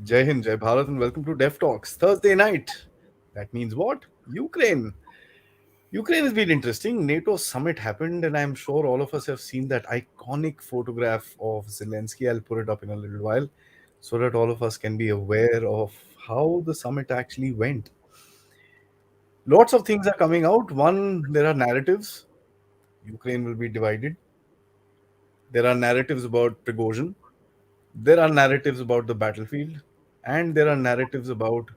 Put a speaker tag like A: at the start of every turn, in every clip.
A: Jai Hind, Jai Bharat, and welcome to Dev Talks. Thursday night. That means what? Ukraine. Ukraine has been interesting. NATO summit happened, and I'm sure all of us have seen that iconic photograph of Zelensky. I'll put it up in a little while so that all of us can be aware of how the summit actually went. Lots of things are coming out. One, there are narratives. Ukraine will be divided. There are narratives about Prigozhin. There are narratives about the battlefield. And there are narratives about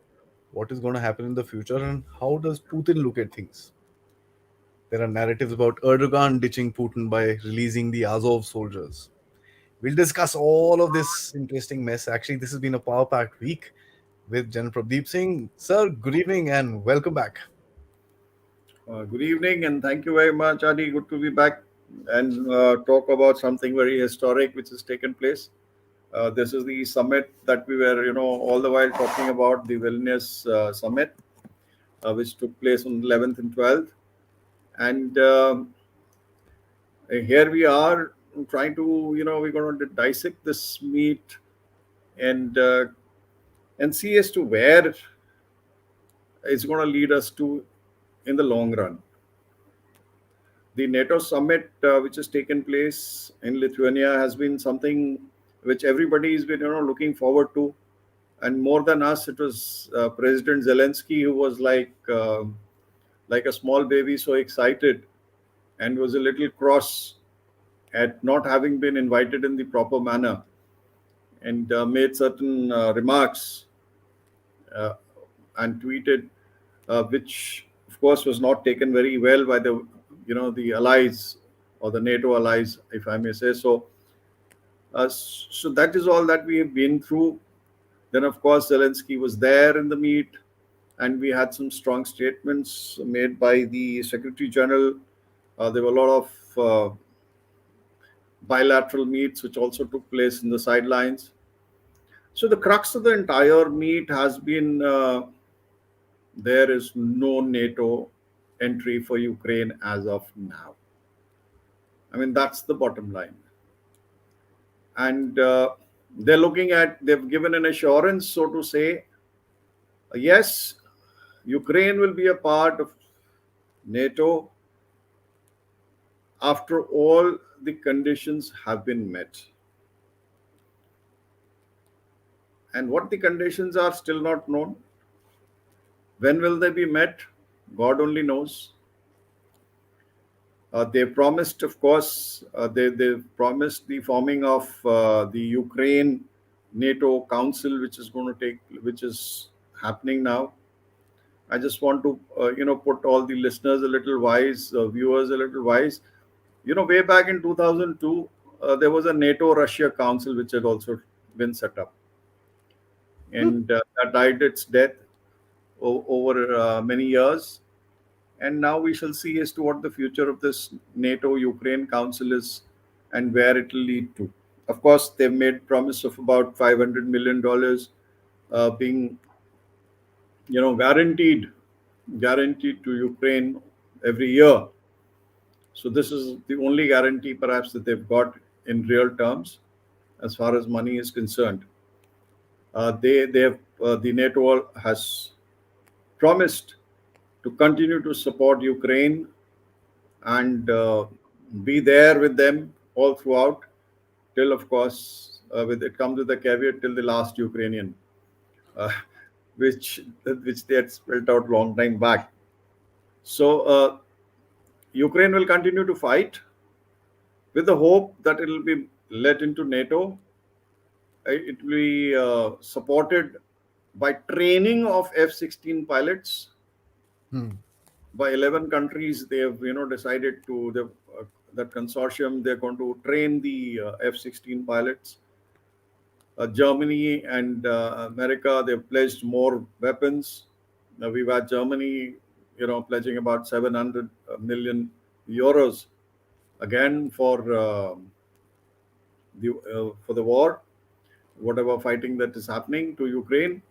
A: what is going to happen in the future and how does Putin look at things. There are narratives about Erdogan ditching Putin by releasing the Azov soldiers. We'll discuss all of this interesting mess. Actually, this has been a power packed week with General Prabdeep Singh. Sir, good evening and welcome back.
B: Good evening, and thank you very much, Aadi. Good to be back and talk about something very historic which has taken place. This is the summit that we were, all the while talking about, the Vilnius summit, which took place on 11th and 12th. And here we are trying to, we're going to dissect this meet and uh, and see as to where it's going to lead us to in the long run. The NATO summit, which has taken place in Lithuania, has been something which everybody has been, looking forward to. And more than us, it was President Zelensky who was like a small baby, so excited, and was a little cross at not having been invited in the proper manner, and made certain remarks uh, and tweeted, which of course was not taken very well by the allies or the NATO allies, if I may say so. So that is all that we have been through. Then of course Zelensky was there in the meet, and we had some strong statements made by the Secretary General. There were a lot of bilateral meets which also took place in the sidelines. So the crux of the entire meet has been there is no NATO entry for Ukraine as of now. I mean, that's the bottom line. And they've given an assurance, so to say, yes, Ukraine will be a part of NATO after all the conditions have been met. And what the conditions are still not known. When will they be met? God only knows. They promised, of course, they promised the forming of the Ukraine NATO Council, which is happening now. I just want to, put all the listeners a little wise, viewers a little wise. Way back in 2002, there was a NATO Russia Council which had also been set up, and that died its death over many years. And now we shall see as to what the future of this NATO Ukraine Council is and where it will lead to. Of course, they've made promise of about $500 million being, guaranteed to Ukraine every year. So this is the only guarantee, perhaps, that they've got in real terms, as far as money is concerned. They have the NATO has promised to continue to support Ukraine and be there with them all throughout, till, of course, with it comes with a caveat, till the last Ukrainian, uh, which they had spelled out long time back. So Ukraine will continue to fight with the hope that it will be let into NATO. It will be supported by training of F-16 pilots
A: Hmm.
B: by 11 countries. They have decided to that consortium, they're going to train the F-16 pilots. Germany and America, they've pledged more weapons. Now we've had Germany pledging about 700 million euros again for the war, whatever fighting that is happening to Ukraine.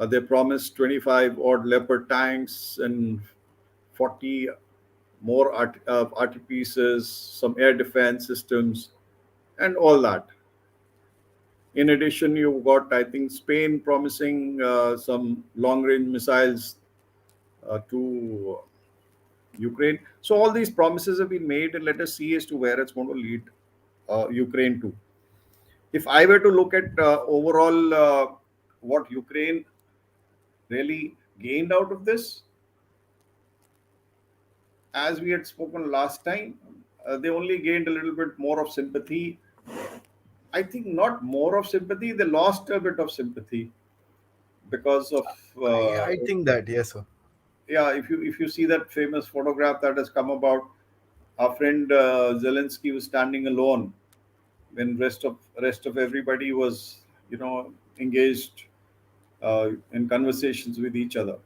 B: They promised 25 odd Leopard tanks and 40 more RT pieces, some air defense systems, and all that. In addition, you've got, I think, Spain promising some long-range missiles to Ukraine. So all these promises have been made, and let us see as to where it's going to lead Ukraine to. If I were to look at overall what Ukraine really gained out of this, as we had spoken last time, they only gained a little bit more of sympathy. I think not more of sympathy; they lost a bit of sympathy because of
A: I think that, yes, sir.
B: yeah. If you see that famous photograph that has come about, our friend Zelensky was standing alone when rest of everybody was engaged in conversations with each other.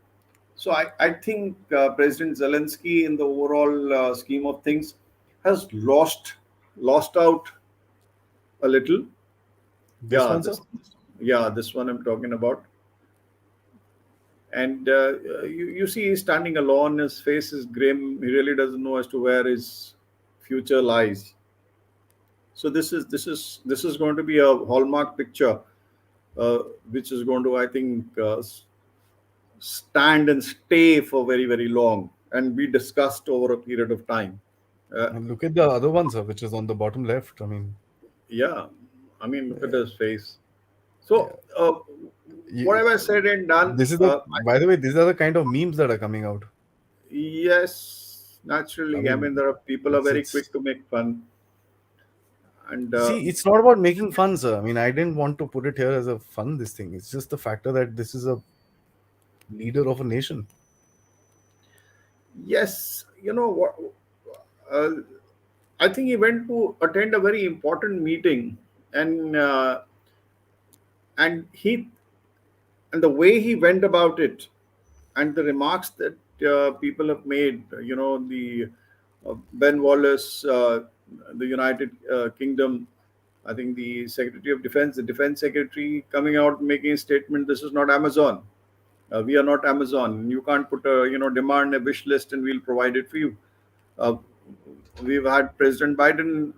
B: So I think President Zelensky, in the overall scheme of things, has lost out a little.
A: This
B: Yeah,
A: one, sir?
B: this one I'm talking about. And you see, he's standing alone. His face is grim. He really doesn't know as to where his future lies. So this is going to be a hallmark picture, uh, which is going to, I think, stand and stay for very, very long and be discussed over a period of time. Uh,
A: And look at the other one, sir, which is on the bottom left. I mean,
B: yeah, I mean, look at
A: yeah,
B: his face.
A: yeah.
B: So,
A: You,
B: whatever I said and done,
A: this is the, by the way, these are the kind of memes that are coming out.
B: yes,
A: I
B: naturally. I mean,
A: mean,
B: there are people are very
A: it's
B: quick to make fun, and
A: see, it's not about making fun, sir. I mean, I didn't want to put it here as a fun, this thing. It's just the factor that this is a leader of a nation.
B: yes, you know what? Uh, I think he went to attend a very important meeting, and and he and the way he went about it, and the remarks that people have made, the Ben Wallace, the United Kingdom, I think the Secretary of Defense, the Defense Secretary, coming out making a statement: "This is not Amazon. We are not Amazon. You can't put a demand a wish list and we'll provide it for you." Uh, we've had President Biden,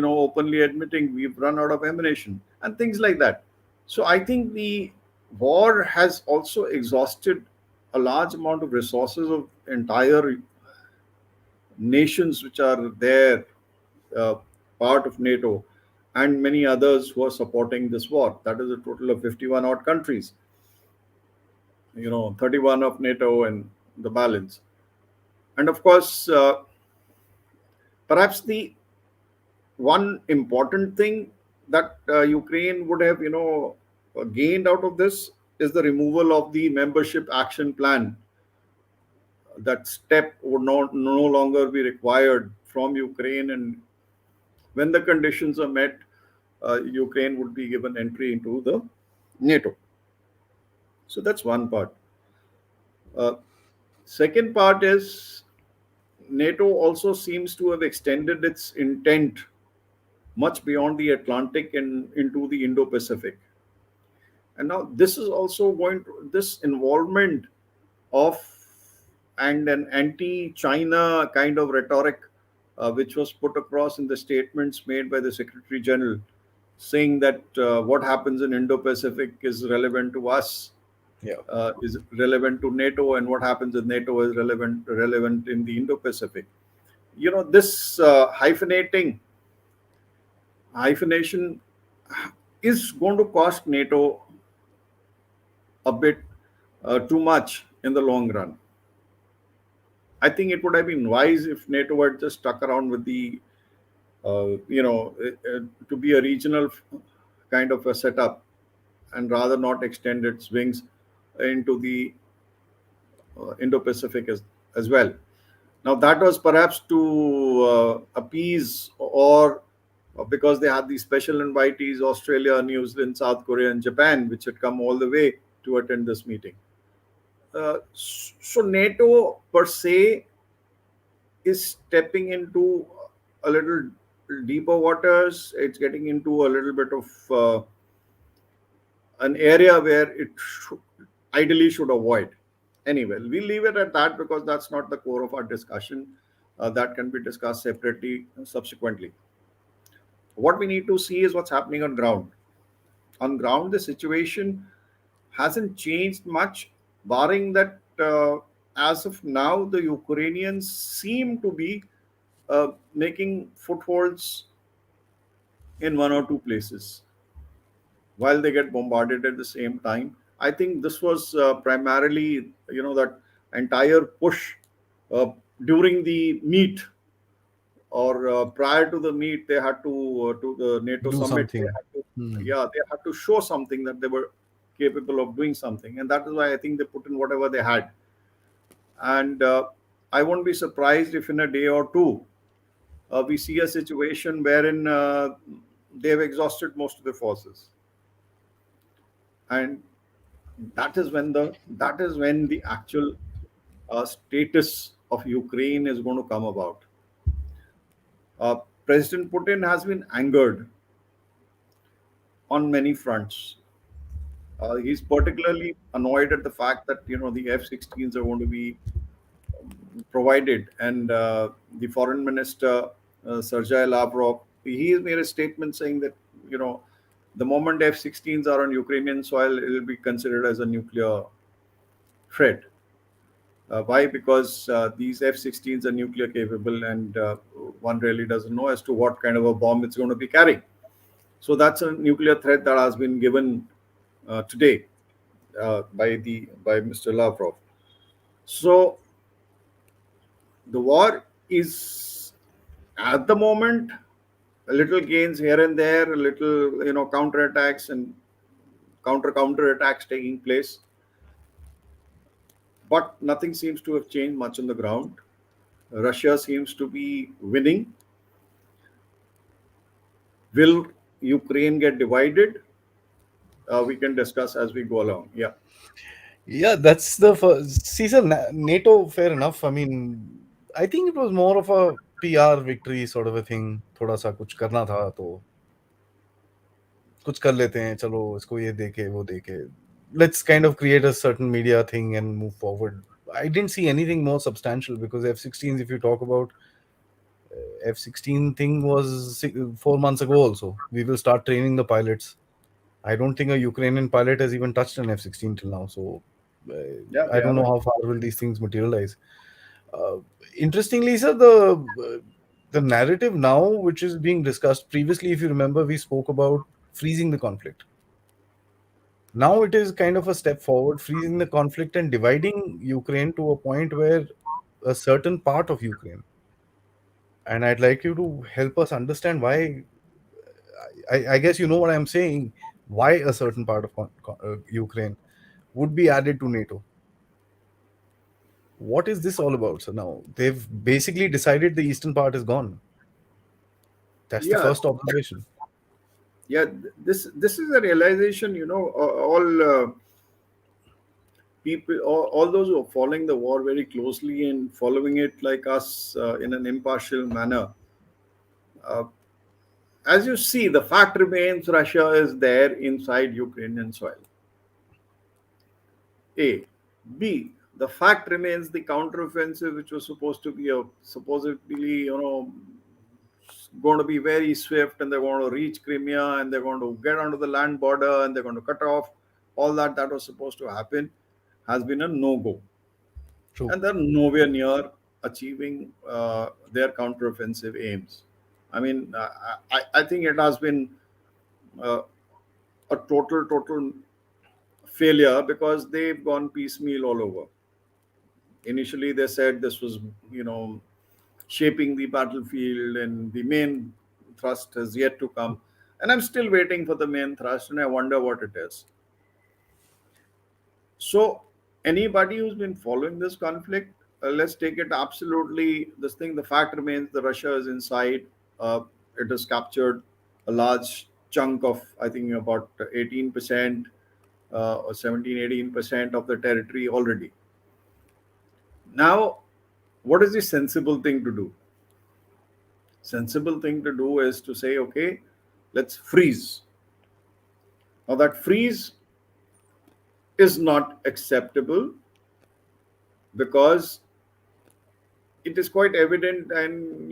B: openly admitting we've run out of ammunition and things like that. So I think the war has also exhausted a large amount of resources of entire nations which are there, uh, part of NATO, and many others who are supporting this war. That is a total of 51 odd countries, 31 of NATO and the balance. And of course, perhaps the one important thing that Ukraine would have, gained out of this is the removal of the membership action plan. That step would no longer be required from Ukraine, and when the conditions are met, Ukraine would be given entry into the NATO. So that's one part. Uh, Second part is NATO also seems to have extended its intent much beyond the Atlantic and into the Indo-Pacific. And now this is also going to this involvement of and an anti-China kind of rhetoric, which was put across in the statements made by the Secretary General, saying that what happens in Indo-Pacific is relevant to us,
A: Yeah.
B: is relevant to NATO, and what happens in NATO is relevant in the Indo-Pacific. This hyphenation is going to cost NATO a bit too much in the long run. I think it would have been wise if NATO had just stuck around with the, to be a regional kind of a setup, and rather not extend its wings into the Indo-Pacific as well. Now, that was perhaps to appease, or because they had these special invitees: Australia, New Zealand, South Korea, and Japan, which had come all the way to attend this meeting. So NATO per se is stepping into a little deeper waters. It's getting into a little bit of an area where it ideally should avoid. Anyway, we'll leave it at that because that's not the core of our discussion. That can be discussed separately subsequently. What we need to see is what's happening on ground. On ground, the situation hasn't changed much, barring that as of now, the Ukrainians seem to be making footholds in one or two places while they get bombarded at the same time. I think this was primarily, that entire push uh, during the meet, or prior to the meet, they had to the NATO
A: Do
B: summit. They
A: something.
B: had to,
A: Hmm.
B: yeah, they had to show something that they were capable of doing something, and that is why I think they put in whatever they had. And I won't be surprised if in a day or two we see a situation wherein they've exhausted most of the forces, and that is when the actual status of Ukraine is going to come about. Uh, President Putin has been angered on many fronts. He's particularly annoyed at the fact that the F-16s are going to be provided, and the foreign minister Sergei Lavrov, he has made a statement saying that you know the moment F-16s are on Ukrainian soil, it will be considered as a nuclear threat. Why? Because these F-16s are nuclear capable, and one really doesn't know as to what kind of a bomb it's going to be carrying. So that's a nuclear threat that has been given today by Mr. Lavrov. So the war is at the moment a little gains here and there, a little counter attacks and counter attacks taking place, but nothing seems to have changed much on the ground. Russia seems to be winning. Will Ukraine get divided? We can discuss as we go along. Yeah.
A: Yeah, that's the first season. NATO, fair enough. I mean, I think it was more of a PR victory sort of a thing. थोड़ा सा कुछ करना था तो कुछ कर लेते हैं, चलो इसको ये देके वो देके. Let's kind of create a certain media thing and move forward. I didn't see anything more substantial because F-16s, if you talk about F-16 thing was 4 months ago also. We will start training the pilots. I don't think a Ukrainian pilot has even touched an F-16 till now. So
B: Yeah,
A: I
B: they
A: don't know
B: haven't.
A: how far will these things materialize. Uh, Interestingly, sir, the narrative now, which is being discussed previously, if you remember, we spoke about freezing the conflict. Now it is kind of a step forward, freezing the conflict and dividing Ukraine to a point where a certain part of Ukraine. And I'd like you to help us understand why. I guess you know what I'm saying. Why a certain part of Ukraine would be added to NATO. What is this all about? So now they've basically decided the eastern part is gone. That's the
B: Yeah,
A: first observation.
B: yeah. This is a realization. All people, all those who are following the war very closely and following it like us in an impartial manner. Uh, as you see, the fact remains Russia is there inside Ukrainian soil. A. B. The fact remains the counteroffensive, which was supposed to be a supposedly, going to be very swift, and they're going to reach Crimea, and they're going to get onto the land border, and they're going to cut off all that was supposed to happen, has been a no-go,
A: True.
B: and they're nowhere near achieving their counteroffensive aims. I mean, I think it has been uh, a total failure because they've gone piecemeal all over. Initially, they said this was, shaping the battlefield, and the main thrust has yet to come. And I'm still waiting for the main thrust, and I wonder what it is. So, anybody who's been following this conflict, let's take it absolutely this thing. The fact remains that Russia is inside. It has captured a large chunk of, I think, about 18% or 17, 18% of the territory already. Now, what is the sensible thing to do? Sensible thing to do is to say, okay, let's freeze. Now, that freeze is not acceptable because it is quite evident, and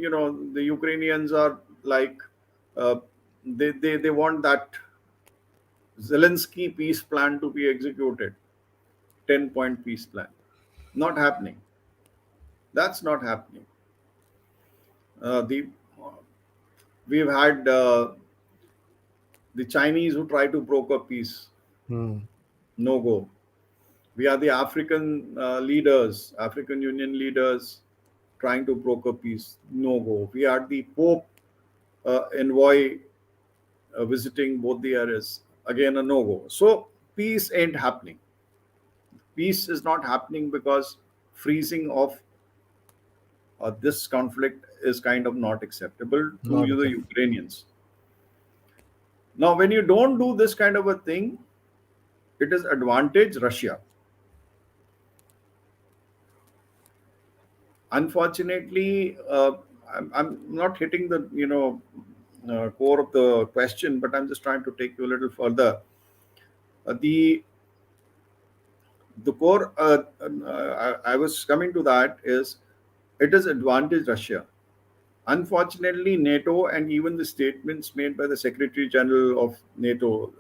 B: the Ukrainians are like, uh, they want that Zelensky peace plan to be executed, 10-point peace plan. Not happening. That's not happening. The We've had the Chinese who try to broker peace,
A: Hmm.
B: no go. We are the African leaders, African Union leaders trying to broker peace, no go. We had the Pope envoy visiting both the areas, again a no go. So peace ain't happening. Peace is not happening because freezing of this conflict is kind of not acceptable to
A: Not
B: the
A: acceptable.
B: Ukrainians. Now, when you don't do this kind of a thing, it is advantage Russia. Unfortunately, I'm not hitting the core of the question, but I'm just trying to take you a little further. The core I was coming to that is it is advantage Russia. Unfortunately, NATO and even the statements made by the Secretary General of NATO,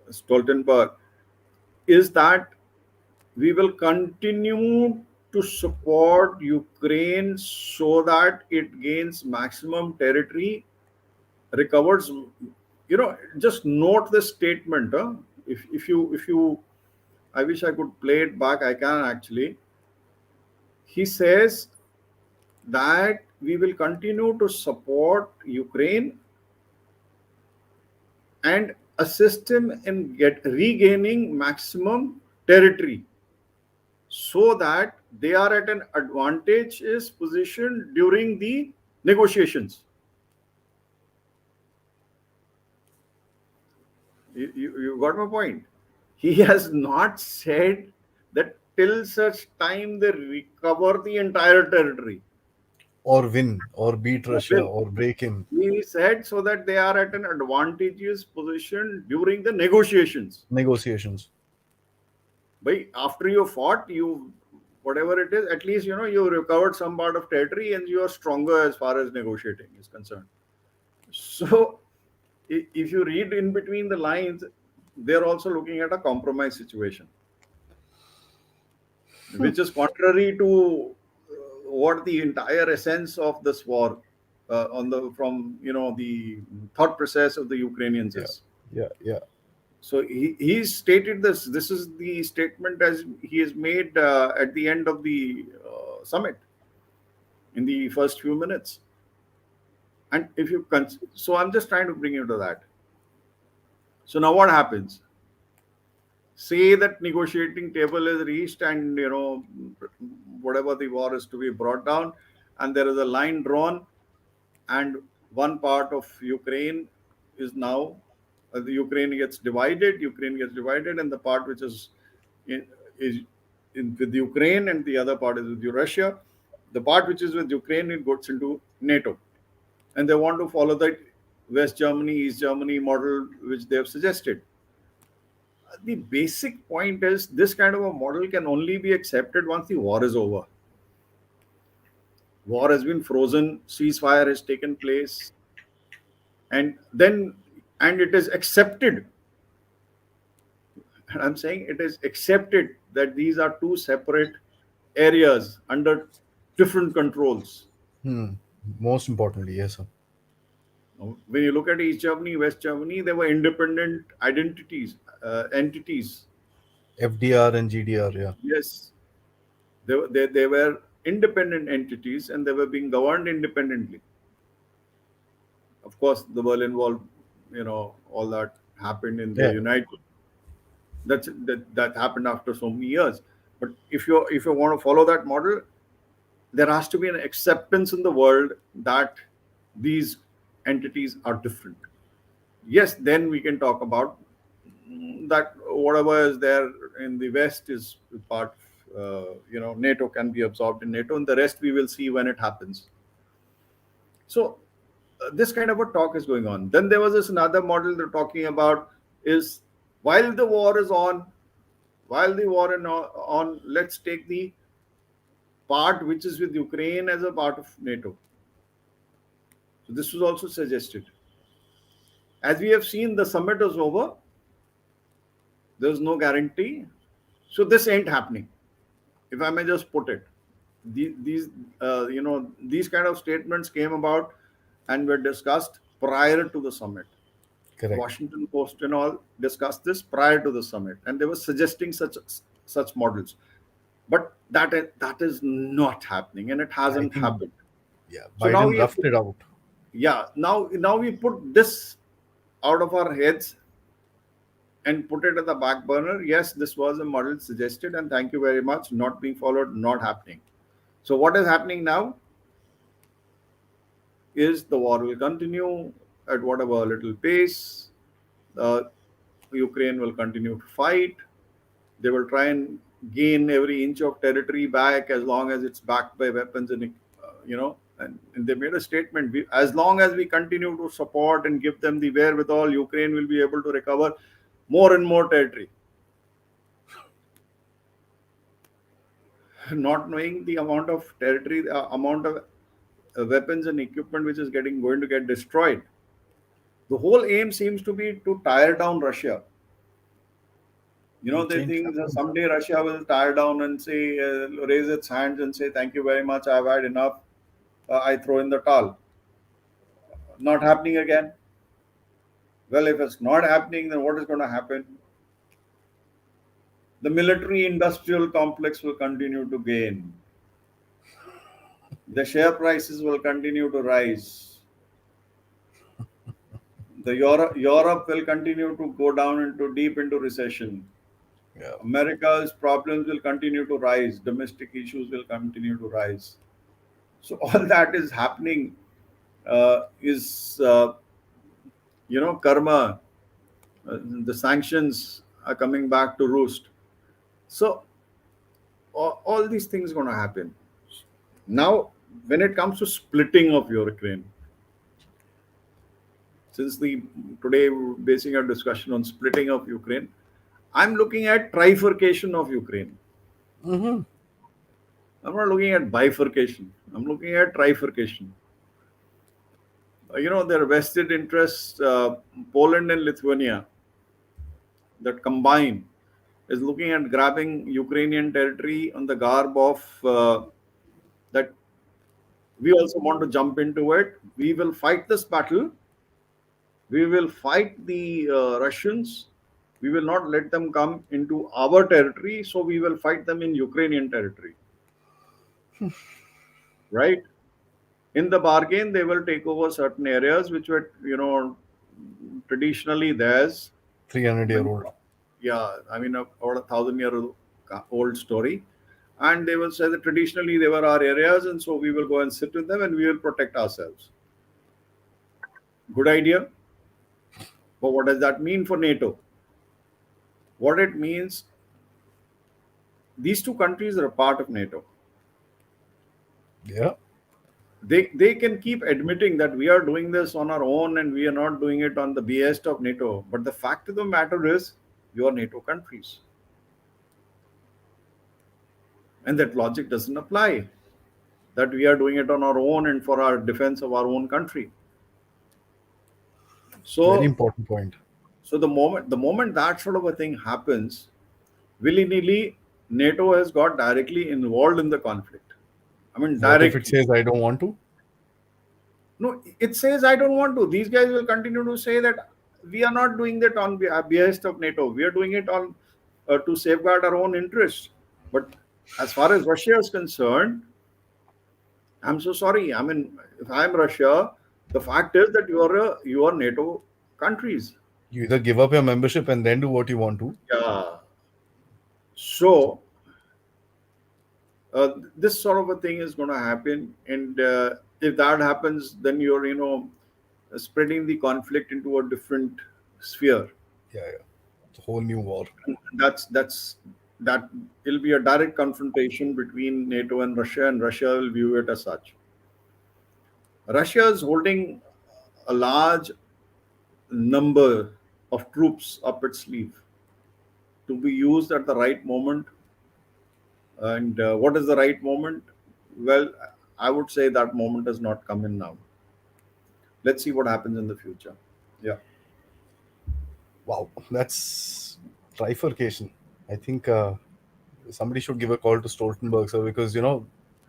B: Stoltenberg, is that we will continue to support Ukraine so that it gains maximum territory, recovers. Just note this statement. If you, I wish I could play it back. I can actually. He says that we will continue to support Ukraine and assist him in get regaining maximum territory so that they are at an advantageous position during the negotiations. You got my point. He has not said that till such time they recover the entire territory.
A: Or win, or beat Russia,
B: Will.
A: or break him.
B: He said so that they are at an advantageous position during the negotiations.
A: Negotiations.
B: By after you fought, you whatever it is, at least you recovered some part of territory and you are stronger as far as negotiating is concerned. So if you read in between the lines, they're also looking at a compromise situation, which is contrary to what the entire essence of this war on the from the thought process of the Ukrainians
A: Yeah.
B: is.
A: Yeah. Yeah.
B: So he stated this. This is the statement as he has made at the end of the summit in the first few minutes. And if you so I'm just trying to bring you to that. So now what happens? Say that negotiating table is reached, and whatever the war is to be brought down, and there is a line drawn, and one part of Ukraine is now the Ukraine gets divided, and the part which in, is with Ukraine, and the other part is with Russia. The part which is with Ukraine, it goes into NATO, and they want to follow that West Germany, East Germany model which they have suggested. The basic point is this kind of a model can only be accepted once the war is over. War has been frozen, ceasefire has taken place, and it is accepted. And I'm saying it is accepted that these are two separate areas under different controls.
A: Hmm. Most importantly, yes, sir.
B: When you look at East Germany, West Germany, they were independent entities.
A: FDR and GDR. Yeah.
B: Yes, they were independent entities and they were being governed independently. Of course, the Berlin Wall, all that happened in the
A: Yeah.
B: United. That happened after so many years. But if you want to follow that model, there has to be an acceptance in the world that these entities are different. Yes, then we can talk about that whatever is there in the West is part. NATO can be absorbed in NATO, and the rest we will see when it happens. So this kind of a talk is going on. Then there was this another model they're talking about is while the war is on, let's take the part which is with Ukraine as a part of NATO. So this was also suggested. As we have seen, the summit is over. There's no guarantee. So this ain't happening. If I may just put it, these these kind of statements came about and were discussed prior to the summit.
A: Correct.
B: Washington Post and all discussed this prior to the summit, and they were suggesting such models. But that is not happening, and it
A: I
B: hasn't
A: think,
B: happened.
A: yeah,
B: So now
A: Biden
B: we
A: roughed it out.
B: yeah now we put this out of our heads and put it at the back burner. Yes, this was a model suggested, and thank you very much. Not being followed, not happening. So what is happening now is the war will continue at whatever little pace. Uh, Ukraine will continue to fight. They will try and gain every inch of territory back as long as it's backed by weapons and And they made a statement: as long as we continue to support and give them the wherewithal, Ukraine will be able to recover more and more territory. Not knowing the amount of territory, the amount of weapons and equipment which is going to get destroyed. The whole aim seems to be to tire down Russia.
A: Which
B: They
A: ain't
B: think that
A: happening.
B: someday Russia will tire down and say, raise its hands and say, "Thank you very much. I've had enough. I throw in the towel." Not happening again. Well, if it's not happening, then what is going to happen? The military-industrial complex will continue to gain. The share prices will continue to rise. The Europe will continue to go down into deep into recession.
A: Yeah.
B: America's problems will continue to rise. Domestic issues will continue to rise. So all that is happening is karma. The sanctions are coming back to roost. So all these things going to happen. Now, when it comes to splitting of Ukraine, since the today we're basing our discussion on splitting of Ukraine, I'm looking at trifurcation of Ukraine.
A: Hmm.
B: I'm not looking at bifurcation. I'm looking at trifurcation. Their vested interests, Poland and Lithuania, that combine, is looking at grabbing Ukrainian territory on the garb of that we also want to jump into it. We will fight this battle. We will fight the Russians. We will not let them come into our territory. So we will fight them in Ukrainian territory, right? In the bargain, they will take over certain areas which were, traditionally theirs.
A: 300-year old.
B: Yeah, I mean, about 1,000-year old story. And they will say that traditionally they were our areas, and so we will go and sit with them and we will protect ourselves. Good idea. But what does that mean for NATO? What it means, these two countries are a part of NATO.
A: Yeah.
B: They can keep admitting that we are doing this on our own and we are not doing it on the behest of NATO. But the fact of the matter is, you are NATO countries. And that logic doesn't apply. That we are doing it on our own and for our defense of our own country.
A: Very
B: So,
A: important point.
B: the moment that sort of a thing happens, willy nilly, NATO has got directly involved in the conflict. I mean,
A: What if it
B: directly.
A: says I don't want to?
B: No, it says I don't want to. These guys will continue to say that we are not doing that on behest of NATO. We are doing it on to safeguard our own interests. But as far as Russia is concerned, I'm so sorry. I mean, if I'm Russia, the fact is that you are NATO countries.
A: You either give up your membership and then do what you want to.
B: Yeah. So this sort of a thing is going to happen, and if that happens, then you're spreading the conflict into a different sphere.
A: Yeah, yeah. It's a whole new war.
B: That will be a direct confrontation between NATO and Russia, and Russia will view it as such. Russia is holding a large number of troops up its sleeve to be used at the right moment. And what is the right moment? Well, I would say that moment has not come in now. Let's see what happens in the future. Yeah.
A: Wow. That's trifurcation. I think somebody should give a call to Stoltenberg, sir, because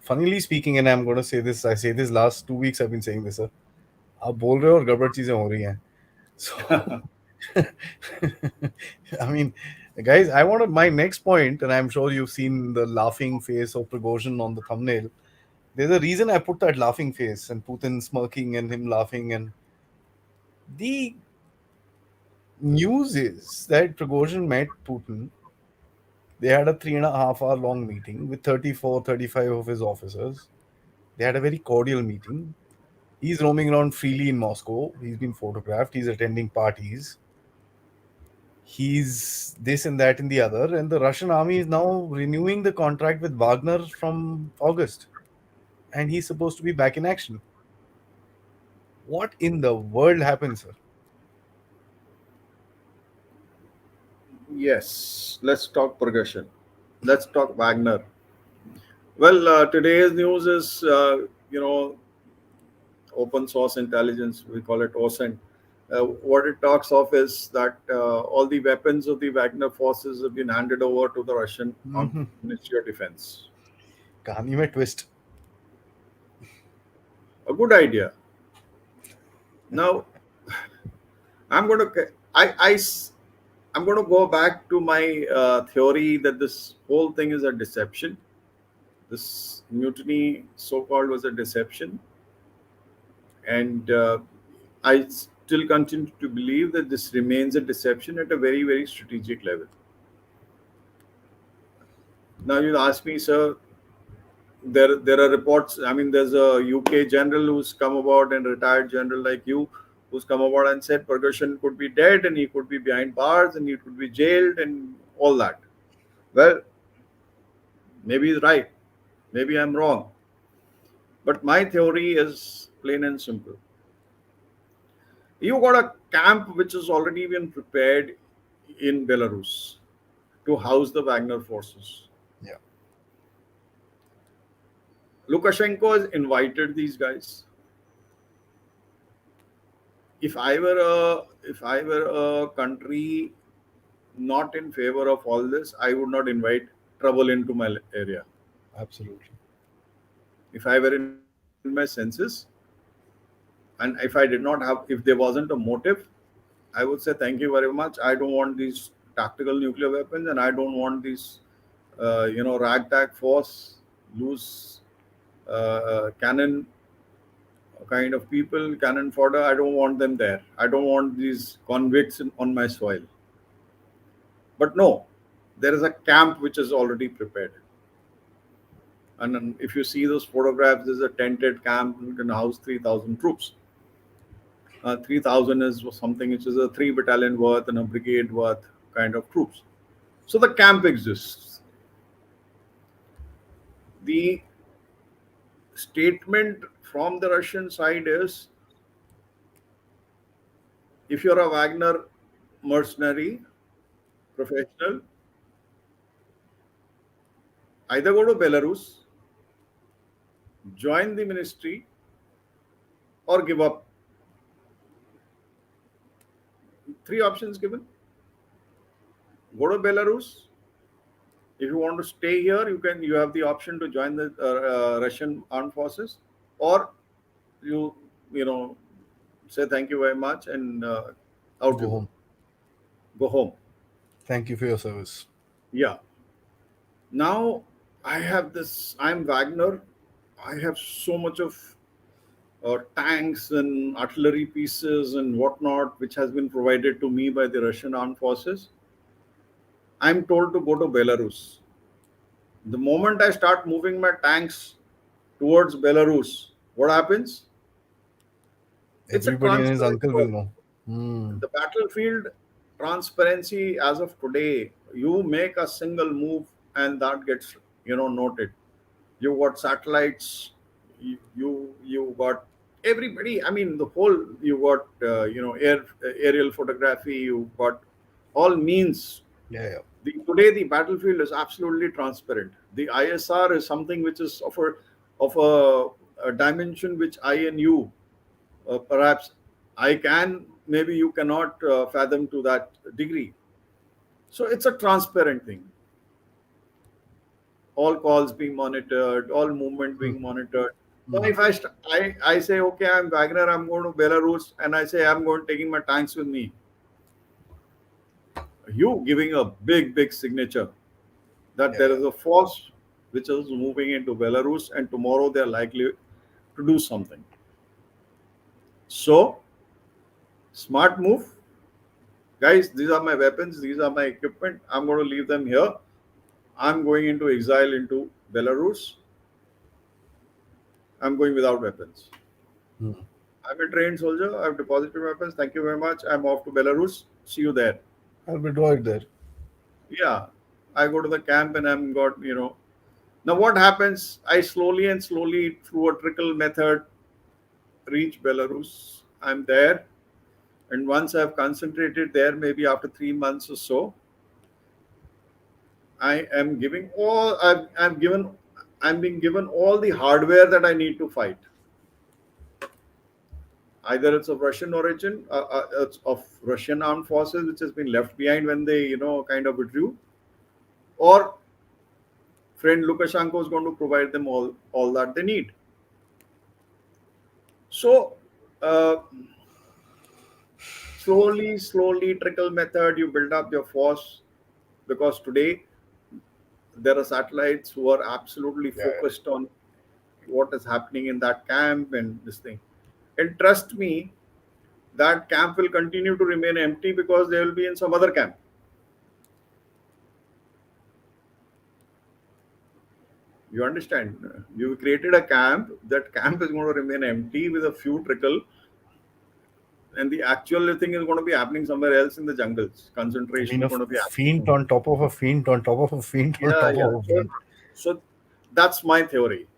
A: funnily speaking, and I'm going to say this, I say this last 2 weeks, I've been saying this, sir. आप बोल रहे हो और गड़बड़ चीजें हो रही हैं. So, I mean, guys, I wanted my next point, and I'm sure you've seen the laughing face of Prigozhin on the thumbnail. There's a reason I put that laughing face and Putin smirking and him laughing. And the news is that Prigozhin met Putin. They had a 3.5 hour long meeting with 34, 35 of his officers. They had a very cordial meeting. He's roaming around freely in Moscow. He's been photographed. He's attending parties. He's this and that and the other. And the Russian army is now renewing the contract with Wagner from August. And he's supposed to be back in action. What in the world happened, sir?
B: Yes, let's talk progression. Let's talk Wagner. Well, today's news is, open source intelligence. We call it OSINT. What it talks of is that all the weapons of the Wagner forces have been handed over to the Russian
A: Mhm.
B: Ministry of Defense.
A: कहानी में twist.
B: A good idea. Now, I'm going to I'm going to go back to my theory that this whole thing is a deception. This mutiny, so-called, was a deception, and I still continue to believe that this remains a deception at a very, very strategic level. Now, you ask me, sir, there are reports. I mean, there's a UK general who's come about, and retired general like you, who's come about and said Ferguson could be dead and he could be behind bars and he could be jailed and all that. Well, maybe he's right, maybe I'm wrong, but my theory is plain and simple. You got a camp which has already been prepared in Belarus to house the Wagner forces.
A: Yeah,
B: Lukashenko has invited these guys. If I were a country not in favor of all this, I would not invite trouble into my area.
A: absolutely.
B: If I were in my senses, and if I did not have, if there wasn't a motive, I would say thank you very much. I don't want these tactical nuclear weapons, and I don't want these, ragtag force, loose cannon kind of people, cannon fodder. I don't want them there. I don't want these convicts on my soil. But no, there is a camp which is already prepared. And if you see those photographs, there's a tented camp which can house 3,000 troops. 3,000 is something which is a 3 battalion worth and a brigade worth kind of troops. So the camp exists. The statement from the Russian side is, if you're a Wagner mercenary professional, either go to Belarus, join the ministry, or give up. Three options given. Go to Belarus. If you want to stay here, you have the option to join the Russian armed forces, or you you know say thank you very much and out
A: Go
B: you go.
A: home.
B: Go home.
A: Thank you for your service.
B: Yeah. Now I have this. I'm Wagner. I have so much of tanks and artillery pieces and whatnot, which has been provided to me by the Russian armed forces. I'm told to go to Belarus. The moment I start moving my tanks towards Belarus, what happens? It's a
A: Everybody and his
B: transparent
A: uncle will
B: war.
A: know. Hmm.
B: The battlefield transparency as of today, you make a single move and that gets noted. You got satellites, you got everybody. I mean, the whole, you got aerial photography, you got all means.
A: Yeah, yeah.
B: Today the battlefield is absolutely transparent. The ISR is something which is of a dimension which I and you, perhaps I can, maybe you cannot fathom to that degree. So it's a transparent thing. All calls being monitored, all movement
A: Hmm.
B: being monitored. So
A: Hmm.
B: if I say, okay, I'm Wagner, I'm going to Belarus, and I say I'm going taking my tanks with me, you giving a big signature that
A: Yeah,
B: there
A: yeah.
B: is a force which is moving into Belarus, and tomorrow they're likely to do something. So, smart move, guys. These are my weapons, these are my equipment. I'm going to leave them here. I'm going into exile into Belarus. I'm going without weapons.
A: Hmm.
B: I'm a trained soldier. I've deposited weapons. Thank you very much. I'm off to Belarus. See you there.
A: I'll be deployed there.
B: Yeah. I go to the camp and I'm got, Now what happens? I slowly and slowly, through a trickle method, reach Belarus. I'm there. And once I've concentrated there, maybe after 3 months or so, I am giving all I'm being given all the hardware that I need to fight. Either it's of Russian origin, it's of Russian armed forces, which has been left behind when they, kind of withdrew, or friend Lukashenko is going to provide them all that they need. So, uh, slowly, trickle method, you build up your force, because today there are satellites who are absolutely
A: Yeah, yeah.
B: focused on what is happening in that camp and this thing. And trust me, that camp will continue to remain empty because they will be in some other camp. You understand? You created a camp. That camp is going to remain empty with a few trickle, and the actual thing is going to be happening somewhere else in the jungles.
A: I
B: Concentration
A: mean,
B: is
A: a
B: going to be
A: fiend
B: happening.
A: on top of a fiend on top of a fiend on
B: Yeah,
A: top
B: yeah.
A: of a
B: So,
A: fiend.
B: so that's my theory.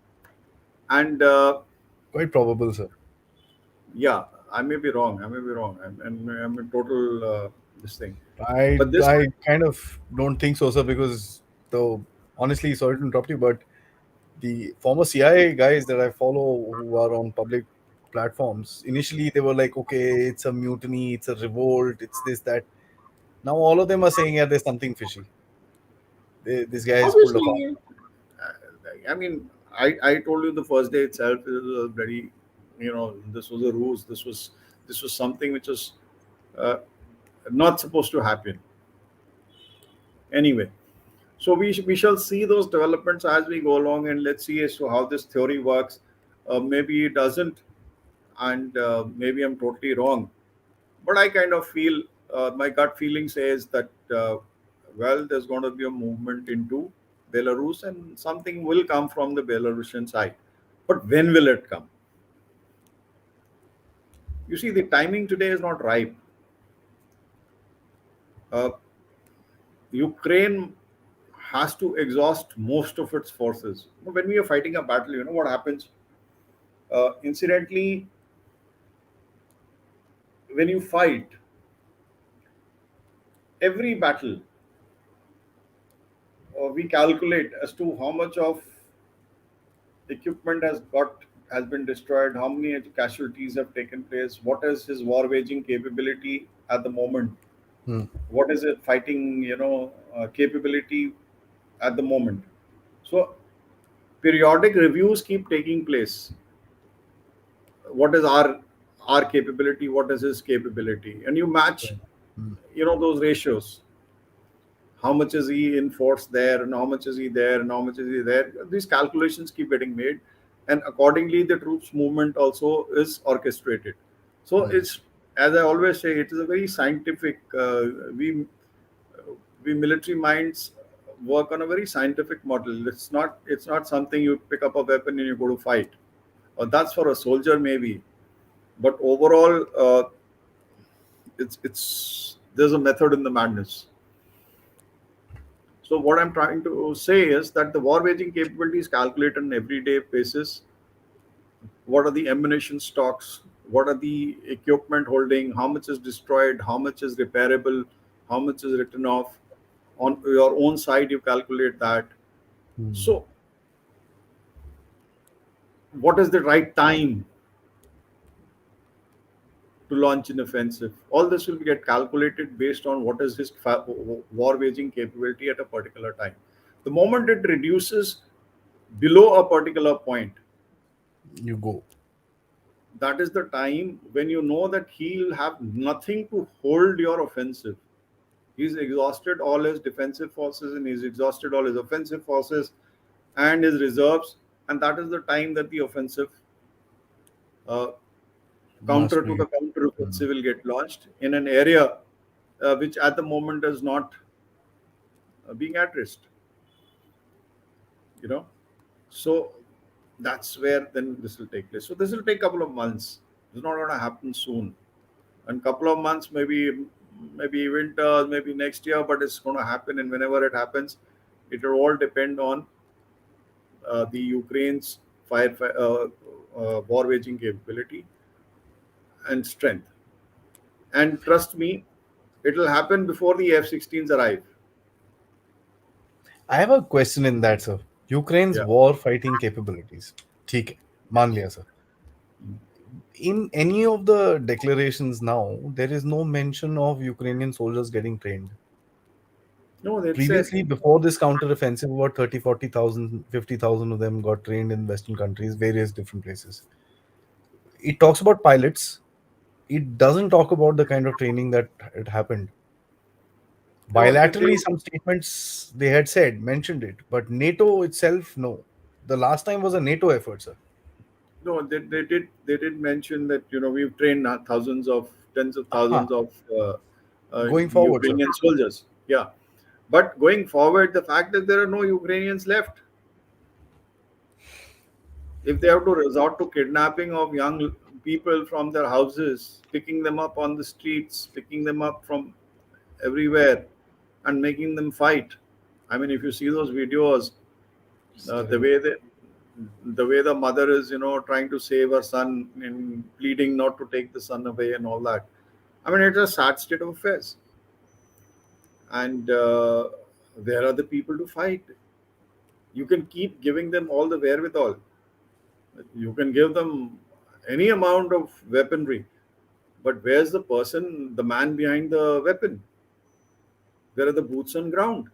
B: And
A: Quite probable, sir.
B: yeah, I may be wrong. I may be wrong. I'm a total this thing.
A: I
B: But this,
A: I kind of don't think so, sir, because though honestly, sorry to interrupt you, but the former CIA guys that I follow who are on public platforms, initially they were like, okay, it's a mutiny, it's a revolt, it's this, that. Now all of them are saying, yeah, there's something fishy. This guy has pulled a con.
B: obviously, I mean, I told you the first day itself it was a very, this was a ruse. This was something which was uh, not supposed to happen. Anyway, so we shall see those developments as we go along, and let's see as to how this theory works. Maybe it doesn't, and maybe I'm totally wrong. But I kind of feel, my gut feeling says that, well, there's going to be a movement into Belarus, and something will come from the Belarusian side. But when will it come? You see, the timing today is not ripe. Uh, Ukraine has to exhaust most of its forces. When we are fighting a battle, you know what happens? Incidentally, when you fight, every battle, we calculate as to how much of equipment has been destroyed, how many casualties have taken place, what is his war waging capability at the moment,
A: Hmm.
B: what is it fighting, capability at the moment. So periodic reviews keep taking place. What is our capability? What is his capability? And you match,
A: Hmm.
B: those ratios. How much is he in force there, and how much is he there, and how much is he there? These calculations keep getting made, and accordingly, the troops movement also is orchestrated. So
A: Hmm.
B: it's, as I always say, it is a very scientific. We military minds work on a very scientific model. It's not something you pick up a weapon and you go to fight. That's for a soldier maybe, but overall, it's there's a method in the madness. So what I'm trying to say is that the war waging capability is calculated on an everyday basis. What are the ammunition stocks? What are the equipment holding? How much is destroyed? How much is repairable? How much is written off? On your own side, you calculate that.
A: Hmm.
B: So what is the right time to launch an offensive. All this will get calculated based on what is his war waging capability at a particular time. The moment it reduces below a particular point,
A: You go.
B: that is the time when you know that he'll have nothing to hold your offensive. He's exhausted all his defensive forces and he's exhausted all his offensive forces and his reserves. And that is the time that the offensive uh, counter
A: Must
B: to
A: be.
B: the counter
A: Mm.
B: offensive will get launched in an area which at the moment is not being addressed. You know, so that's where then this will take place. So this will take a couple of months. It's not going to happen soon. And couple of months, maybe winter, maybe next year, but it's going to happen. And whenever it happens, it will all depend on the Ukraine's war waging capability and strength. And trust me, it will happen before the F-16s arrive.
A: I have a question in that, sir. Ukraine's
B: Yeah.
A: war fighting capabilities. ठीक है, मान लिया, sir. In any of the declarations now, there is no mention of Ukrainian soldiers getting trained.
B: No, that says
A: Previously, before this counter-offensive, about 30, 40,000, 50,000 of them got trained in Western countries, various different places. It talks about pilots. It doesn't talk about the kind of training that it happened.
B: no,
A: Bilaterally, some statements they had said, mentioned it, but NATO itself, no. The last time was a NATO effort, sir.
B: no, they did mention that we've trained thousands of tens of
A: Huh.
B: thousands of
A: Going forward, sir.
B: Ukrainian soldiers. Yeah, but going forward, the fact that there are no Ukrainians left, if they have to resort to kidnapping of young people from their houses, picking them up on the streets, picking them up from everywhere, and making them fight. I mean, if you see those videos,
A: It's
B: the
A: terrible.
B: way the mother is, trying to save her son and pleading not to take the son away and all that. I mean, it's a sad state of affairs. And where are the people to fight? You can keep giving them all the wherewithal. You can give them any amount of weaponry, but where's the person, the man behind the weapon? Where are the boots on ground?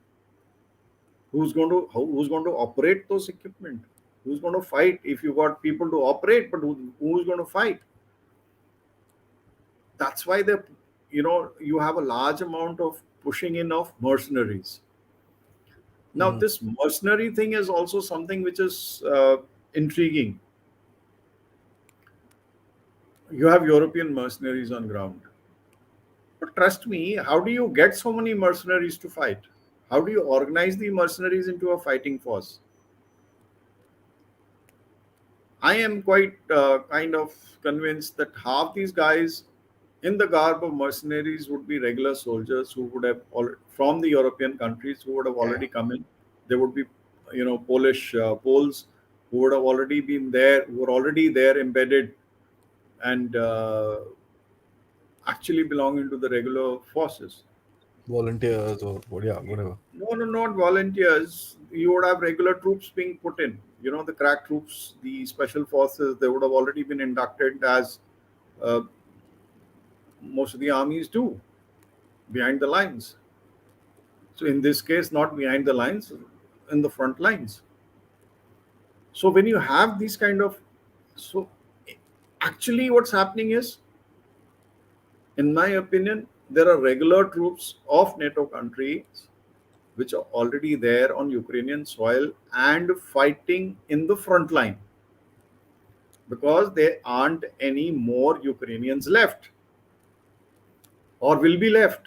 B: Who's going to operate those equipment? Who's going to fight? If you got people to operate, but who's going to fight? That's why you have a large amount of pushing in of mercenaries. Now,
A: Mhm.
B: this mercenary thing is also something which is intriguing. You have European mercenaries on ground. But trust me, how do you get so many mercenaries to fight? How do you organize the mercenaries into a fighting force? I am quite kind of convinced that half these guys in the garb of mercenaries would be regular soldiers who would have from the European countries who would have
A: Yeah.
B: already come in. They would be, Polish Poles who would have already been there, who were already there embedded and actually belonging to the regular forces.
A: Volunteers or yeah, whatever.
B: No, no, not volunteers. You would have regular troops being put in. The crack troops, the special forces, they would have already been inducted as uh, most of the armies do behind the lines. So in this case, not behind the lines, in the front lines. So when you have these kind of, so actually what's happening is, in my opinion, there are regular troops of NATO countries which are already there on Ukrainian soil and fighting in the front line because there aren't any more Ukrainians left or will be left.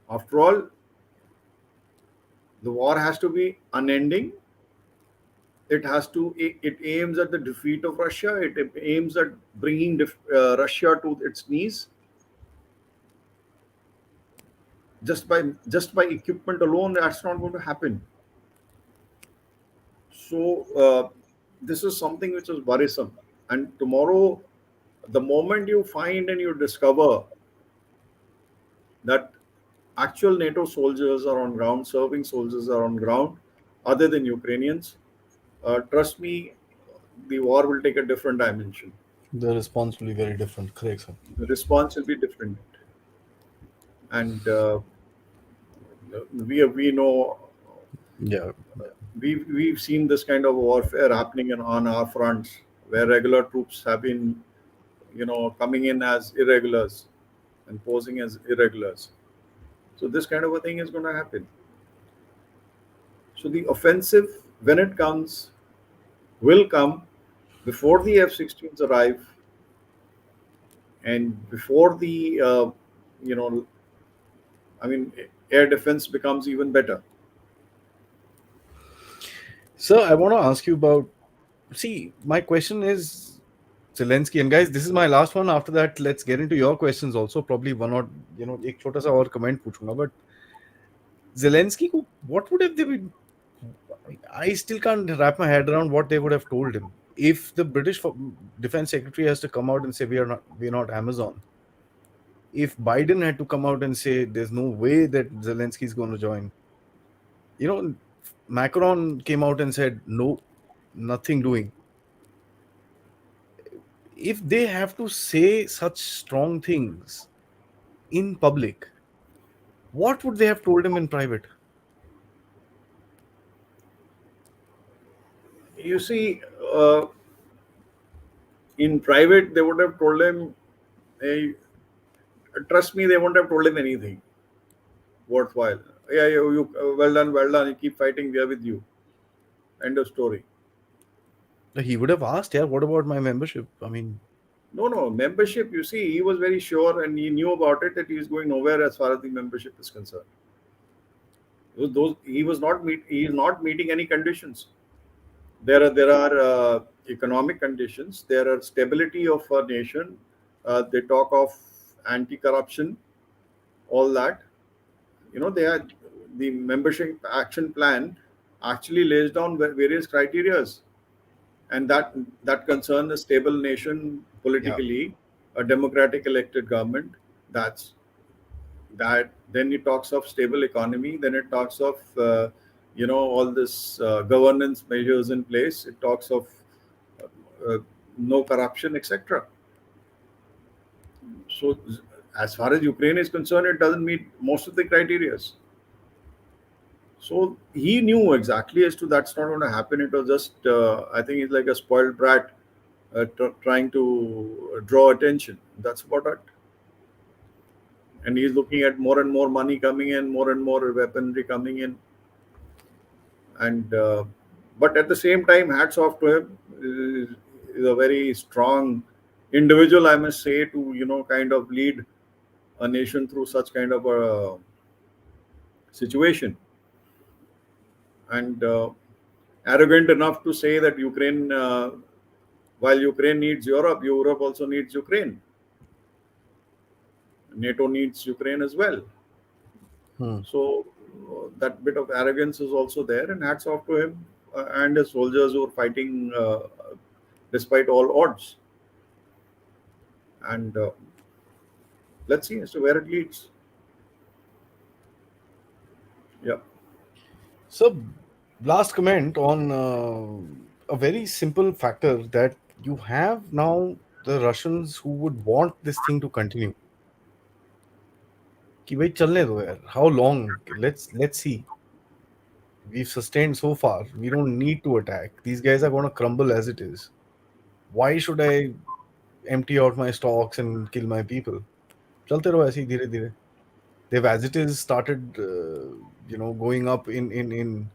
B: After all, the war has to be unending. It aims at the defeat of Russia. It aims at bringing Russia to its knees. Just by equipment alone, that's not going to happen. So this is something which is worrisome. And tomorrow, the moment you find and you discover that actual NATO soldiers are on ground, serving soldiers are on ground, other than Ukrainians, trust me, the war will take a different dimension.
A: The response will be very different. Correct, sir.
B: The response will be different. And we know
A: Yeah.
B: we've seen this kind of warfare happening on our fronts, where regular troops have been, coming in as irregulars and posing as irregulars. So this kind of a thing is going to happen. So the offensive, when it comes, will come before the F-16s arrive, and before the you know I mean, air defense becomes even better.
A: So I want to ask you about. See, my question is Zelensky, and guys, this is my last one. After that, let's get into your questions also. Probably one or एक छोटा सा और comment पूछूंगा. But Zelensky, को what would have they been? I still can't wrap my head around what they would have told him if the British Defense Secretary has to come out and say we're not Amazon. If Biden had to come out and say there's no way that Zelensky is going to join, you know, Macron came out and said no, nothing doing. If they have to say such strong things in public, what would they have told him in private?
B: You see, in private, they would have told him, hey, trust me, they won't have told him anything worthwhile. Yeah, well done, well done. You keep fighting, we are with you. End of story.
A: He would have asked, yeah, what about my membership? I mean,
B: No, no, membership, you see, he was very sure and he knew about it that he is going nowhere as far as the membership is concerned. He is not meeting any conditions. There are economic conditions. There are stability of a nation. They talk of anti-corruption, all that. They had the membership action plan actually lays down various criterias, and that concern a stable nation
A: yeah,
B: politically, a democratic elected government. That's that. Then it talks of stable economy. Then it talks of all this governance measures in place. It talks of uh, no corruption, etc. So as far as Ukraine is concerned, it doesn't meet most of the criteria. So he knew exactly as to that's not going to happen. It was just, I think, it's like a spoiled brat trying to draw attention. That's about it. And he's looking at more and more money coming in, more and more weaponry coming in, and but at the same time, hats off to him. Is a very strong individual, I must say, to kind of lead a nation through such kind of a situation, and arrogant enough to say that Ukraine, while Ukraine needs Europe, Europe also needs Ukraine. NATO needs Ukraine as well.
A: hmm.
B: So that bit of arrogance is also there, and hats off to him and his soldiers who are fighting despite all odds. And let's see as to where it leads. Yeah.
A: So, last comment on a very simple factor that you have now the Russians who would want this thing to continue. कि भाई चलने दो यार. How long? Let's see. We've sustained so far. We don't need to attack. These guys are going to crumble as it is. Why should I empty out my stocks and kill my people? चलते रहो ऐसे ही धीरे धीरे. They've as it is started, going up uh, in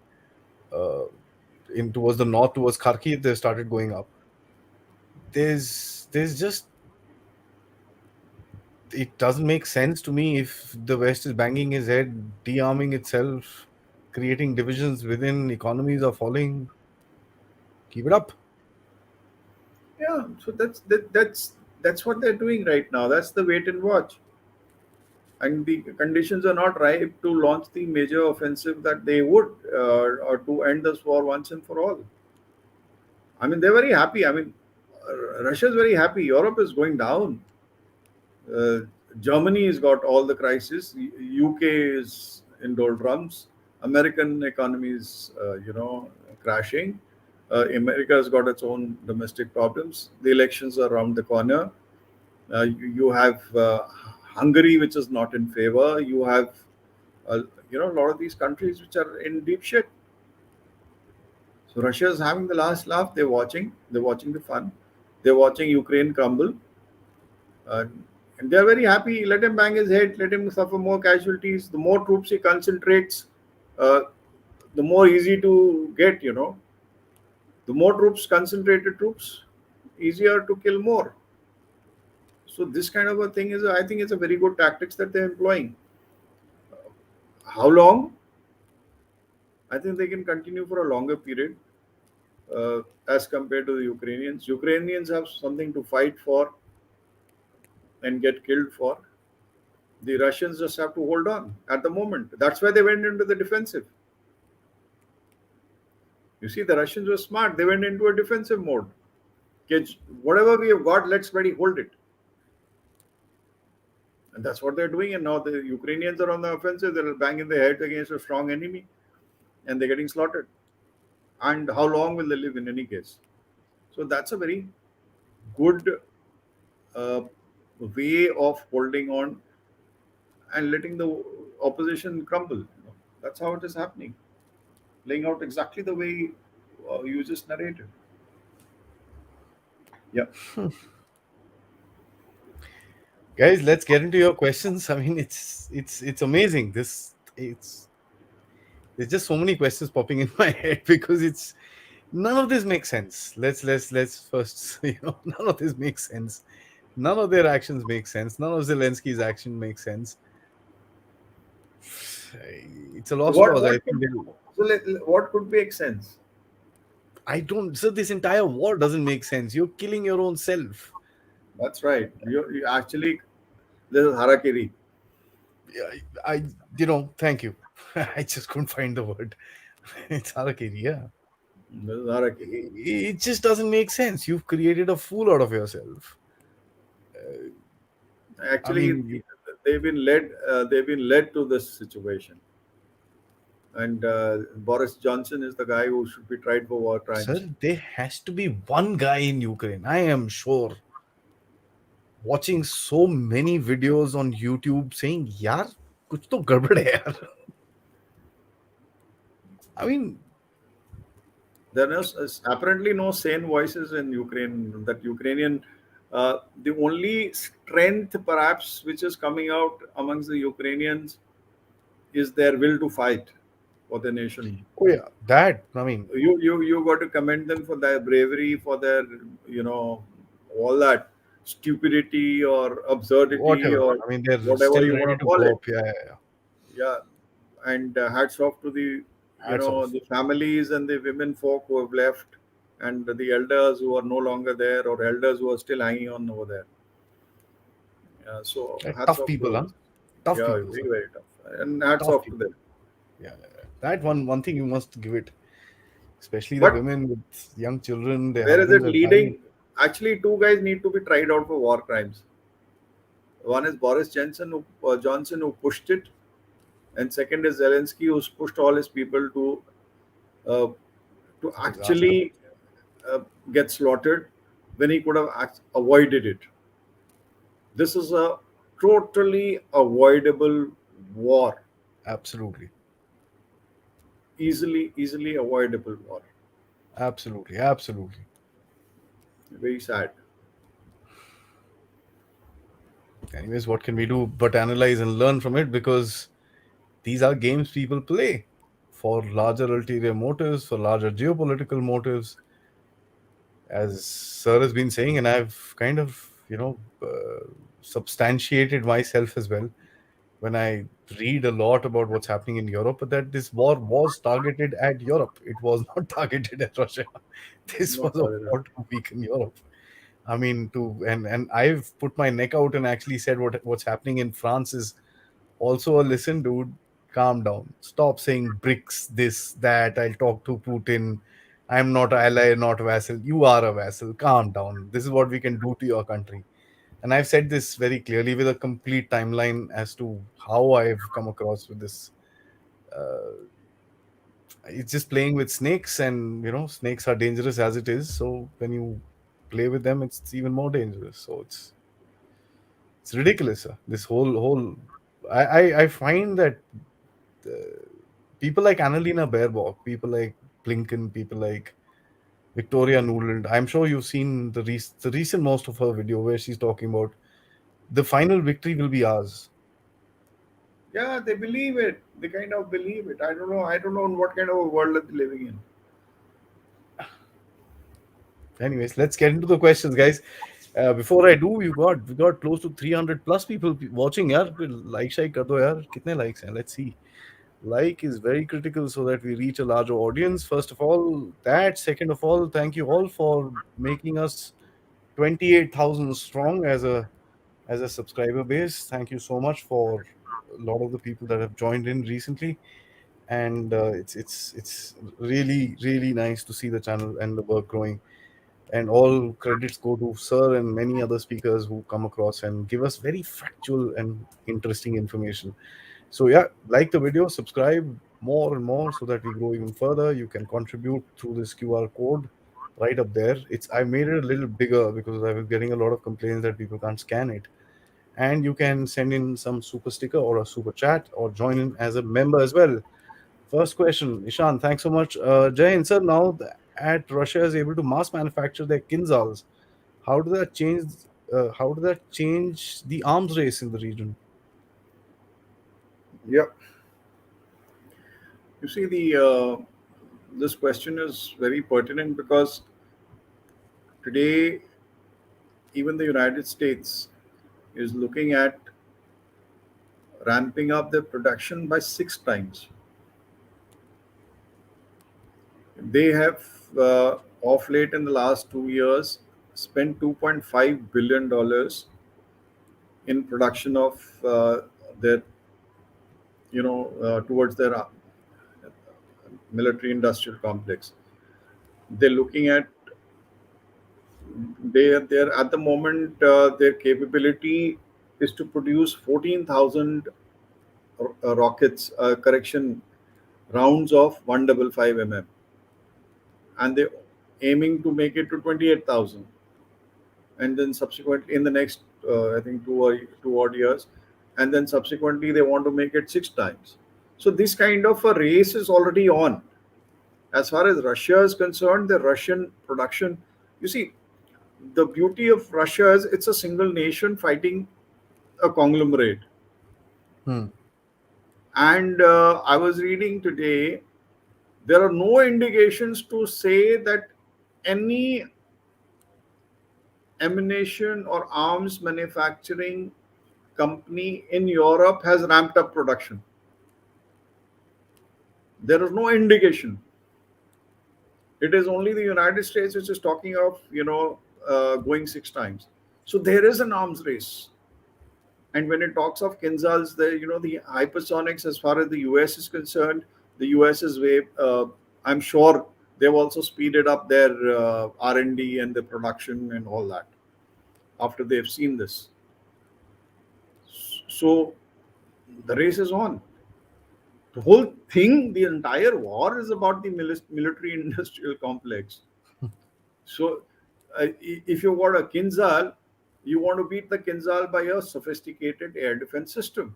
A: towards the north towards Kharkiv. They started going up. There's just it doesn't make sense to me if the West is banging his head, de-arming itself, creating divisions within, economies are falling. Keep it up.
B: Yeah. So that's what they're doing right now. That's the wait and watch. And the conditions are not ripe to launch the major offensive that they would, or to end this war once and for all. I mean, they're very happy. I mean, Russia is very happy. Europe is going down. Uh, Germany has got all the crisis. UK is in doldrums. American economy is, crashing. America has got its own domestic problems. The elections are around the corner. You have Hungary, which is not in favor. You have, uh, a lot of these countries which are in deep shit. So Russia is having the last laugh. They're watching. They're watching the fun. They're watching Ukraine crumble, uh, and they're very happy. Let him bang his head. Let him suffer more casualties. The more troops he concentrates, uh, the more easy to get. The more troops, concentrated troops, easier to kill more. So this kind of a thing is, I think, it's a very good tactics that they're employing. How long? I think they can continue for a longer period as compared to the Ukrainians. Ukrainians have something to fight for and get killed for. The Russians just have to hold on at the moment. That's why they went into the defensive. You see, the Russians were smart. They went into a defensive mode. Okay, whatever we have got, let's ready hold it. And that's what they're doing. And now the Ukrainians are on the offensive. They're banging their heads against a strong enemy and they're getting slaughtered. And how long will they live in any case? So that's a very good uh, way of holding on and letting the opposition crumble. That's how it is happening, laying out exactly the way you just narrated. Yeah.
A: Guys, let's get into your questions. I mean, it's amazing. It's there's just so many questions popping in my head because it's none of this makes sense. Let's first, none of this makes sense. None of their actions make sense. None of Zelensky's action makes sense. It's a
B: So
A: lost
B: what
A: cause. I
B: what
A: think
B: could
A: they'll,
B: what could make sense?
A: I don't. So this entire war doesn't make sense. You're killing your own self.
B: That's right. You actually, this is harakiri.
A: Yeah, thank you. I just couldn't find the word. It's harakiri. Yeah,
B: This is harakiri.
A: it just doesn't make sense. You've created a fool out of yourself. I
B: Actually,
A: mean,
B: they've been led to this situation. And Boris Johnson is the guy who should be tried for war crimes.
A: sir, there has to be one guy in Ukraine. I am sure watching so many videos on YouTube saying, "यार, कुछ तो गड़बड़ है यार." I mean,
B: There is apparently no sane voices in Ukraine. That Ukrainian, the only strength perhaps which is coming out amongst the Ukrainians is their will to fight for the nation.
A: oh yeah, that. I mean,
B: You got to commend them for their bravery, for their all that stupidity or absurdity
A: whatever.
B: or
A: I mean, they're
B: whatever
A: still
B: you
A: ready
B: want to
A: to
B: call
A: go
B: it.
A: up. Yeah, yeah, yeah.
B: Yeah, and hats off to the
A: Hats off.
B: the families and the women folk who have left, and the elders who are no longer there, or elders who are still hanging on over there. So hats
A: Tough
B: off
A: people, huh?
B: to,
A: Tough
B: yeah,
A: people, sir.
B: very tough, and hats
A: Tough
B: off to
A: people.
B: them.
A: Yeah, yeah, yeah. That one thing you must give it, especially the
B: But
A: women with young children. Their
B: where is
A: husbands
B: it
A: are dying.
B: leading? Actually, two guys need to be tried out for war crimes. One is Johnson, who pushed it, and second is Zelensky, who's pushed all his people uh, to
A: Disaster.
B: actually uh, get slaughtered when he could have avoided it. This is a totally avoidable war,
A: Absolutely.
B: easily avoidable war.
A: Absolutely. Absolutely.
B: Very sad.
A: Anyways, what can we do but analyze and learn from it? Because these are games people play for larger ulterior motives, for larger geopolitical motives, as Sir has been saying, and I've kind of, substantiated myself as well when I read a lot about what's happening in Europe, that this war was targeted at Europe. It was not targeted at Russia. This
B: Not
A: was a
B: sorry.
A: war to weaken Europe. I mean, and I've put my neck out and actually said what's happening in France is also a listen, dude. Calm down. Stop saying BRICS, this, that. I'll talk to Putin. I'm not ally, not vassal. You are a vassal. Calm down. This is what we can do to your country. And I've said this very clearly with a complete timeline as to how I've come across with this It's just playing with snakes, and snakes are dangerous as it is. So when you play with them, it's even more dangerous. So it's ridiculous. This whole I find that people like Annalena Baerbock, people like Blinken, people like Victoria Nuland. I'm sure you've seen the recent most of her video where she's talking about the final victory will be ours.
B: Yeah, they believe it. They kind of believe it. I don't know. I don't know in what kind of a world that they're living in.
A: Anyways, let's get into the questions, guys. Before I do, we got close to 300 plus people watching. यार like शाइक कर दो यार, कितने likes हैं? Let's see. Like is very critical so that we reach a larger audience. First of all, that. Second of all, thank you all for making us 28,000 strong as a subscriber base. Thank you so much for a lot of the people that have joined in recently, and it's really nice to see the channel and the work growing. And all credits go to Sir and many other speakers who come across and give us very factual and interesting information. So yeah, like the video, subscribe more and more so that we grow even further. You can contribute through this QR code right up there. I made it a little bigger because I was getting a lot of complaints that people can't scan it. And you can send in some super sticker or a super chat or join in as a member as well. First question, Ishan, thanks so much. Jay, sir, now at Russia is able to mass manufacture their Kinzals. How do that change? How do that change the arms race in the region?
B: Yeah. You see, the this question is very pertinent because today even the United States is looking at ramping up their production by 6 times. They have, of late in the last 2 years, spent $2.5 billion in production of their, towards their military industrial complex. They're looking at they're at the moment their capability is to produce 14,000 rockets, correction, rounds of 155 mm, and they're aiming to make it to 28,000, and then subsequently in the next I think 2 odd years, and then subsequently they want to make it 6 times. So this kind of a race is already on. As far as Russia is concerned, the Russian production, you see, the beauty of Russia is it's a single nation fighting a conglomerate.
A: Hmm.
B: And I was reading today, there are no indications to say that any ammunition or arms manufacturing company in Europe has ramped up production. There is no indication. It is only the United States which is talking of, going 6 times. So there is an arms race. And when it talks of Kinzals, the hypersonics, as far as the US is concerned, the US is way. I'm sure they've also speeded up their R&D and the production and all that after they've seen this. So the race is on. The whole thing, the entire war is about the military industrial complex. So if you want a Kinzal, you want to beat the Kinzal by a sophisticated air defense system.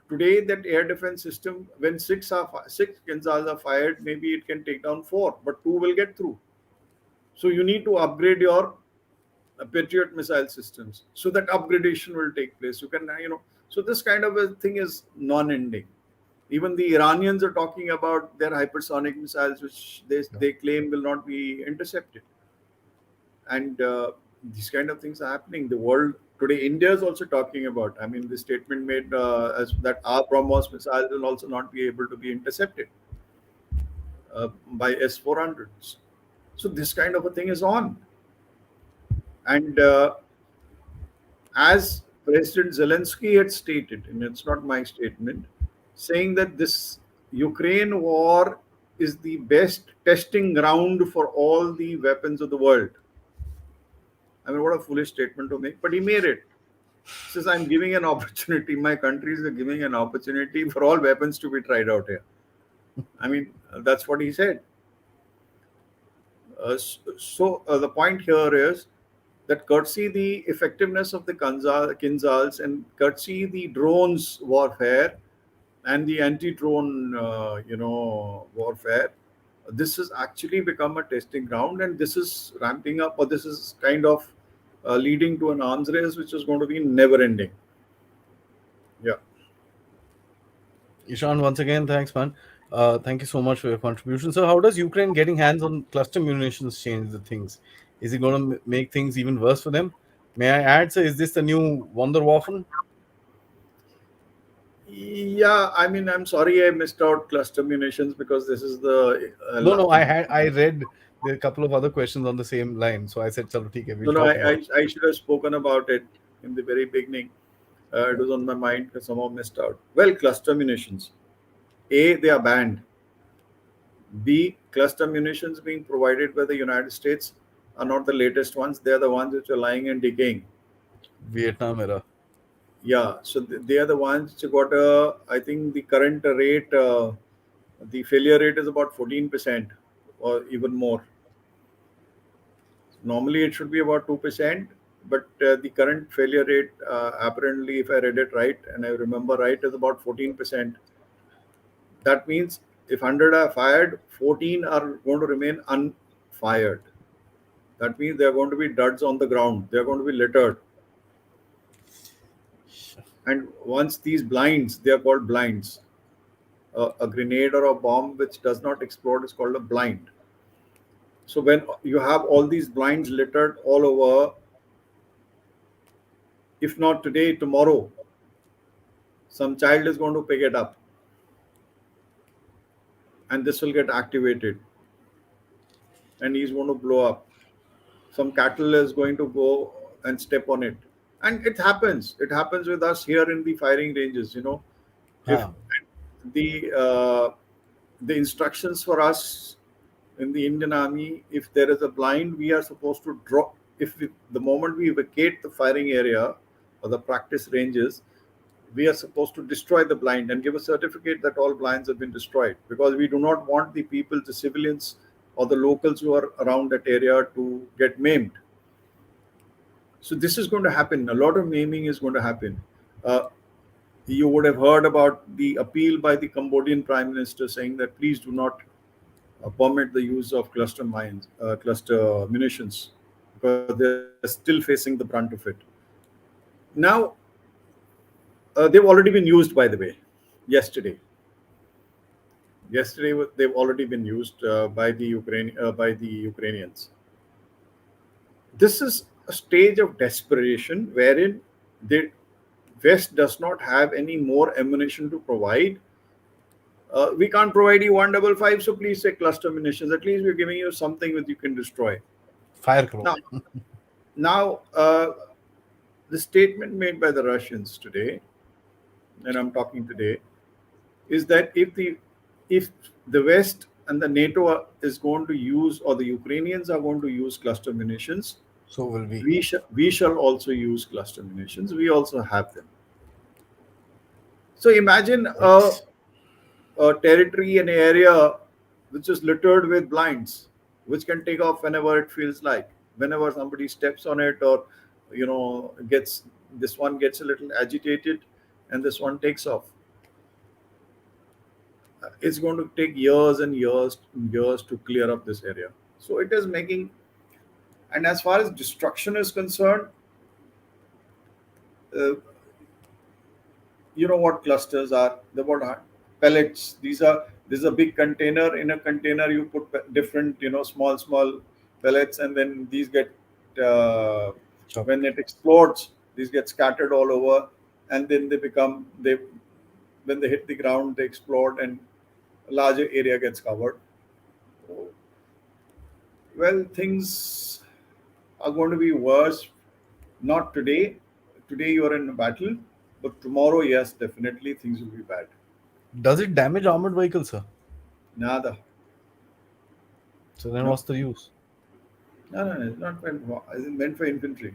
B: Today, that air defense system, when six Kinzals are fired, maybe it can take down four, but two will get through. So you need to upgrade your Patriot missile systems. So that upgradation will take place. You can, so this kind of a thing is non-ending. Even the Iranians are talking about their hypersonic missiles, which they claim will not be intercepted. And these kind of things are happening. The world today, India is also talking about. I mean, the statement made as that our BrahMos missiles will also not be able to be intercepted by S-400s. So this kind of a thing is on. And as President Zelensky had stated, and it's not my statement, saying that this Ukraine war is the best testing ground for all the weapons of the world. I mean, what a foolish statement to make, but he made it. He says, I'm giving an opportunity, my countries are giving an opportunity for all weapons to be tried out here. I mean, that's what he said. The point here is that courtesy the effectiveness of the Kinzals and courtesy the drones warfare and the anti-drone, warfare, this has actually become a testing ground, and this is ramping up, or this is kind of leading to an arms race, which is going to be never-ending. Yeah.
A: Ishan, once again, thanks, man. Thank you so much for your contribution. So, how does Ukraine getting hands on cluster munitions change the things? Is it going to make things even worse for them? May I add, sir, is this the new Wonderwaffen?
B: Yeah, I mean, I'm sorry I missed out cluster munitions because this is the
A: No, no, I read there are a couple of other questions on the same line, so I said, "Chalo, theek hai, we'll
B: no, no,
A: talk about it."
B: I should have spoken about it in the very beginning. It was on my mind because somehow missed out. Well, cluster munitions. A, they are banned. B, cluster munitions being provided by the United States are not the latest ones. They are the ones which are lying and decaying.
A: Vietnam era.
B: Yeah, so they are the ones which got I think the current rate, the failure rate is about 14% or even more. Normally, it should be about 2%, but the current failure rate, apparently, if I read it right and I remember right, is about 14%. That means if 100 are fired, 14 are going to remain unfired. That means they are going to be duds on the ground. They are going to be littered. And once these blinds, they are called blinds. A grenade or a bomb which does not explode is called a blind. So when you have all these blinds littered all over, if not today, tomorrow, some child is going to pick it up and this will get activated and he's going to blow up. Some cattle is going to go and step on it. And it happens with us here in the firing ranges. If
A: Ah,
B: the uh, the instructions for us in the Indian Army, if there is a blind, we are supposed to drop. The moment we vacate the firing area or the practice ranges, we are supposed to destroy the blind and give a certificate that all blinds have been destroyed, because we do not want the people, the civilians or the locals who are around that area, to get maimed. So this is going to happen. A lot of maiming is going to happen. Uh, you would have heard about the appeal by the Cambodian Prime Minister saying that please do not permit the use of cluster munitions, because they're still facing the brunt of it. Now, they've already been used, by the way. Yesterday, they've already been used by the Ukrainians. This is a stage of desperation wherein the West does not have any more ammunition to provide. We can't provide you 155, so please say cluster munitions. At least we're giving you something that you can destroy.
A: fire karo.
B: Now, now, the statement made by the Russians today, and I'm talking today, is that if the West and the NATO is going to use, or the Ukrainians are going to use cluster munitions,
A: So will we.
B: we shall also use cluster munitions. We also have them. So imagine
A: Right.
B: a territory, an area which is littered with blinds, which can take off whenever it feels like, whenever somebody steps on it, or gets this one gets a little agitated, and this one takes off. It's going to take years and years and years to clear up this area. So it is making, and as far as destruction is concerned, uh, you know what clusters are? They're what pellets. This is a big container. In a container, you put different, small pellets, and then these get, uh,
A: Chopped.
B: when it explodes, these get scattered all over, and then they when they hit the ground, they explode, and a larger area gets covered. Well, things are going to be worse. Not today. Today you are in a battle, but tomorrow, yes, definitely things will be bad.
A: Does it damage armored vehicles, sir?
B: Nada.
A: So then
B: No.
A: what's the use?
B: No, no, no. It's not meant for, it's meant for infantry.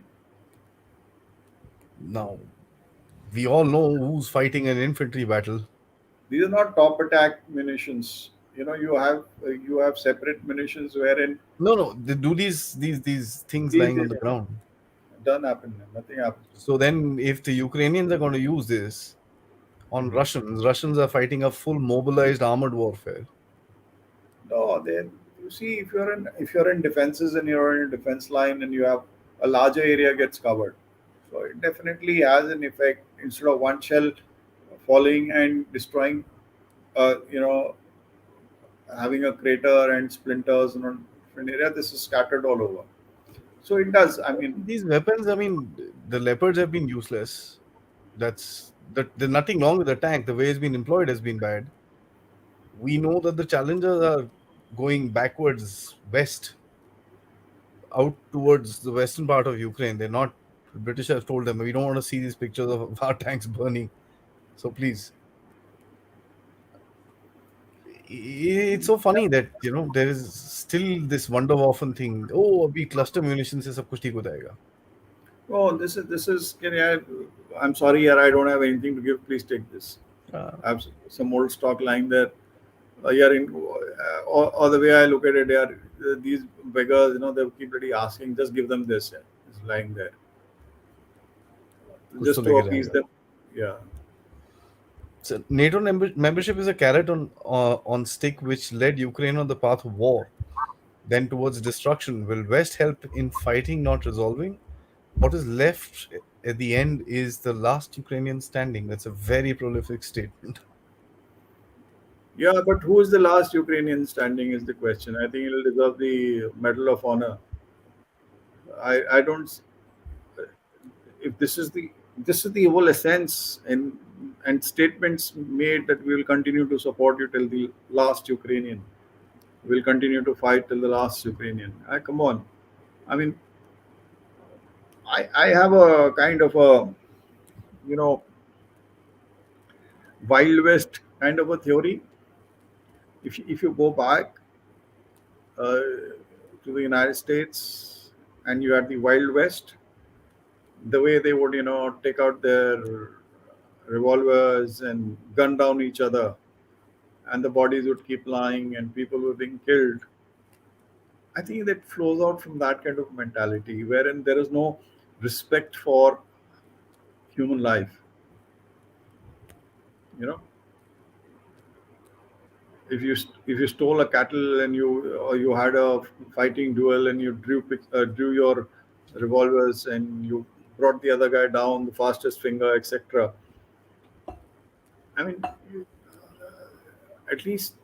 A: Now, we all know who's fighting an infantry battle.
B: These are not top attack munitions. You have separate munitions wherein
A: No, no, they do these things
B: these
A: lying on
B: days
A: the ground.
B: doesn't happen. Nothing happens to
A: So then, if the Ukrainians are going to use this on
B: them.
A: Russians are fighting a full mobilized armored warfare.
B: No, then you see, if you're in defenses and you're in a defense line and you have a larger area gets covered, so it definitely has an effect. Instead of one shell falling and destroying, you know, having a crater and splinters in a different area, this is scattered all over. So it does. I mean,
A: These weapons, I mean, the leopards have been useless. There's nothing wrong with the tank. The way it's been employed has been bad. We know that the challengers are going backwards west, out towards the western part of Ukraine. They're not. The British have told them we don't want to see these pictures of our tanks burning. So please, it's so funny that there is still this wonder waffen thing. Oh, अभी cluster munitions से सब कुछ ठीक हो जाएगा.
B: oh, this is. I'm sorry, yeah, I don't have anything to give. Please take this.
A: Uh,
B: I have some old stock lying there. Yeah, or the way I look at it, yeah, these beggars, they keep really asking, just give them this. Yeah, it's lying there,
A: कुछ तो
B: just to
A: लेके
B: appease
A: जाएगा.
B: them. Yeah,
A: So NATO membership is a carrot on stick, which led Ukraine on the path of war, then towards destruction. Will West help in fighting, not resolving? What is left at the end is the last Ukrainian standing. That's a very prolific statement.
B: yeah, but who is the last Ukrainian standing is the question. I think he'll deserve the Medal of Honor. I don't. If this is the whole essence and statements made that we will continue to support you till the last Ukrainian. We'll continue to fight till the last Ukrainian. Come on. I mean, I have a kind of a you know Wild West kind of a theory. If you go back to the United States and you had the Wild West, the way they would take out their revolvers and gun down each other, and the bodies would keep lying and people were being killed. I think that flows out from that kind of mentality wherein there is no respect for human life. You know, if you stole a cattle and you had a fighting duel and you drew your revolvers and you brought the other guy down the fastest finger, etc. I mean, at least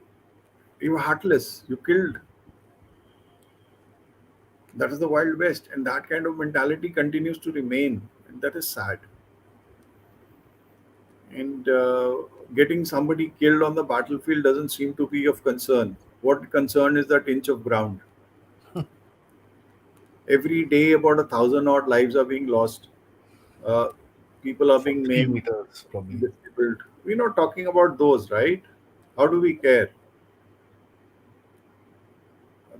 B: you were heartless. You killed. That is the Wild West, and that kind of mentality continues to remain, and that is sad. And getting somebody killed on the battlefield doesn't seem to be of concern. What concern is that inch of ground? Every day, about 1,000 odd lives are being lost. Uh, People are
A: For
B: being
A: three
B: maimed,
A: meters, probably.
B: disabled. We're not talking about those, right? How do we care?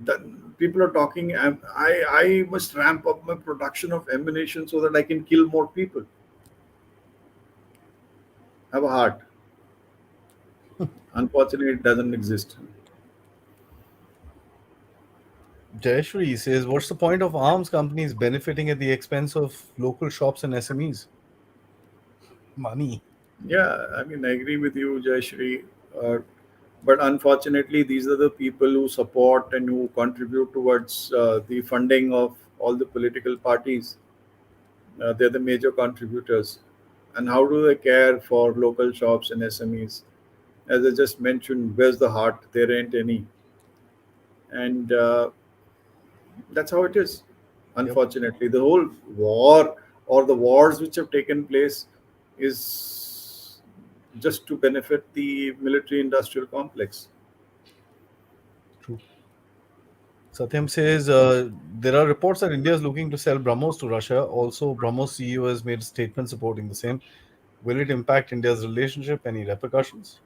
B: That people are talking. I must ramp up my production of ammunition so that I can kill more people. Have a heart. Unfortunately, it doesn't exist.
A: Jayashri says, what's the point of arms companies benefiting at the expense of local shops and SMEs? Money.
B: Yeah, I mean, I agree with you, Jayashri. Uh, but unfortunately, these are the people who support and who contribute towards the funding of all the political parties. They're the major contributors. And how do they care for local shops and SMEs? As I just mentioned, where's the heart? There ain't any. And that's how it is.
A: Yep.
B: Unfortunately, the whole war or the wars which have taken place is just to benefit the military industrial complex.
A: True. Satyam says there are reports that India is looking to sell BrahMos to Russia. Also, BrahMos CEO has made a statement supporting the same. Will it impact India's relationship? Any repercussions?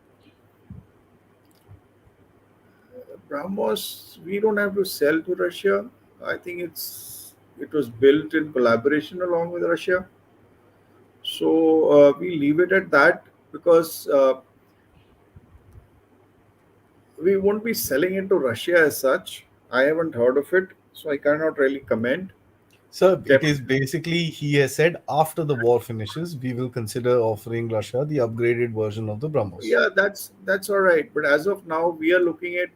B: BrahMos, we don't have to sell to Russia. I think it was built in collaboration along with Russia. So we leave it at that because we won't be selling it to Russia as such. I haven't heard of it, so I cannot really comment.
A: So it is
B: Definitely,
A: basically, he has said, after the war finishes, we will consider offering Russia the upgraded version of the BrahMos.
B: yeah, that's all right. But as of now, we are looking at,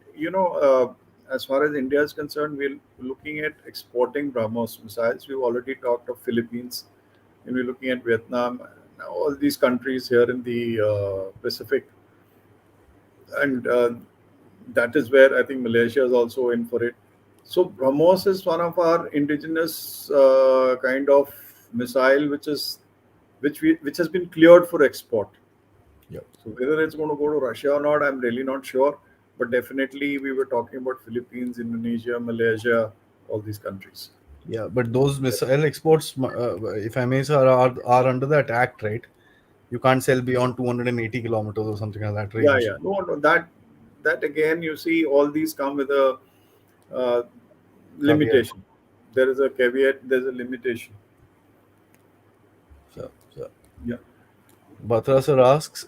B: as far as India is concerned, we're looking at exporting BrahMos missiles. We've already talked of Philippines, and we're looking at Vietnam, all these countries here in the Pacific, and that is where I think Malaysia is also in for it. So BrahMos is one of our indigenous kind of missile, which has been cleared for export.
A: Yep.
B: So whether it's going to go to Russia or not, I'm really not sure. But definitely, we were talking about Philippines, Indonesia, Malaysia, all these countries.
A: Yeah, but those missile exports, if I may, sir, are under that act, right? You can't sell beyond 280 kilometers or something like that
B: Yeah,
A: range.
B: yeah. No, no. That again, you see, all these come with a uh,
A: Caveat.
B: limitation. There is a caveat. There's a limitation.
A: So
B: Yeah.
A: Batra sir asks,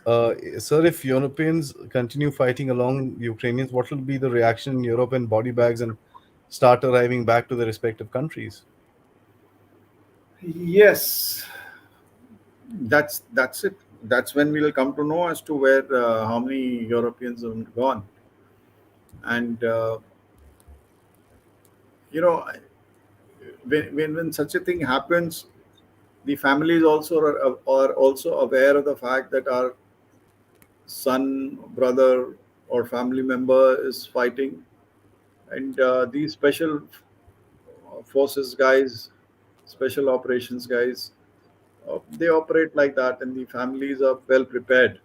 A: sir, if Europeans continue fighting along Ukrainians, what will be the reaction in Europe when body bags and start arriving back to their respective countries?
B: Yes, that's it. That's when we'll come to know as to where how many Europeans have gone, and you know when such a thing happens, the families also are also aware of the fact that our son, brother, or family member is fighting, and these special forces guys, special operations guys, they operate like that, and the families are well prepared.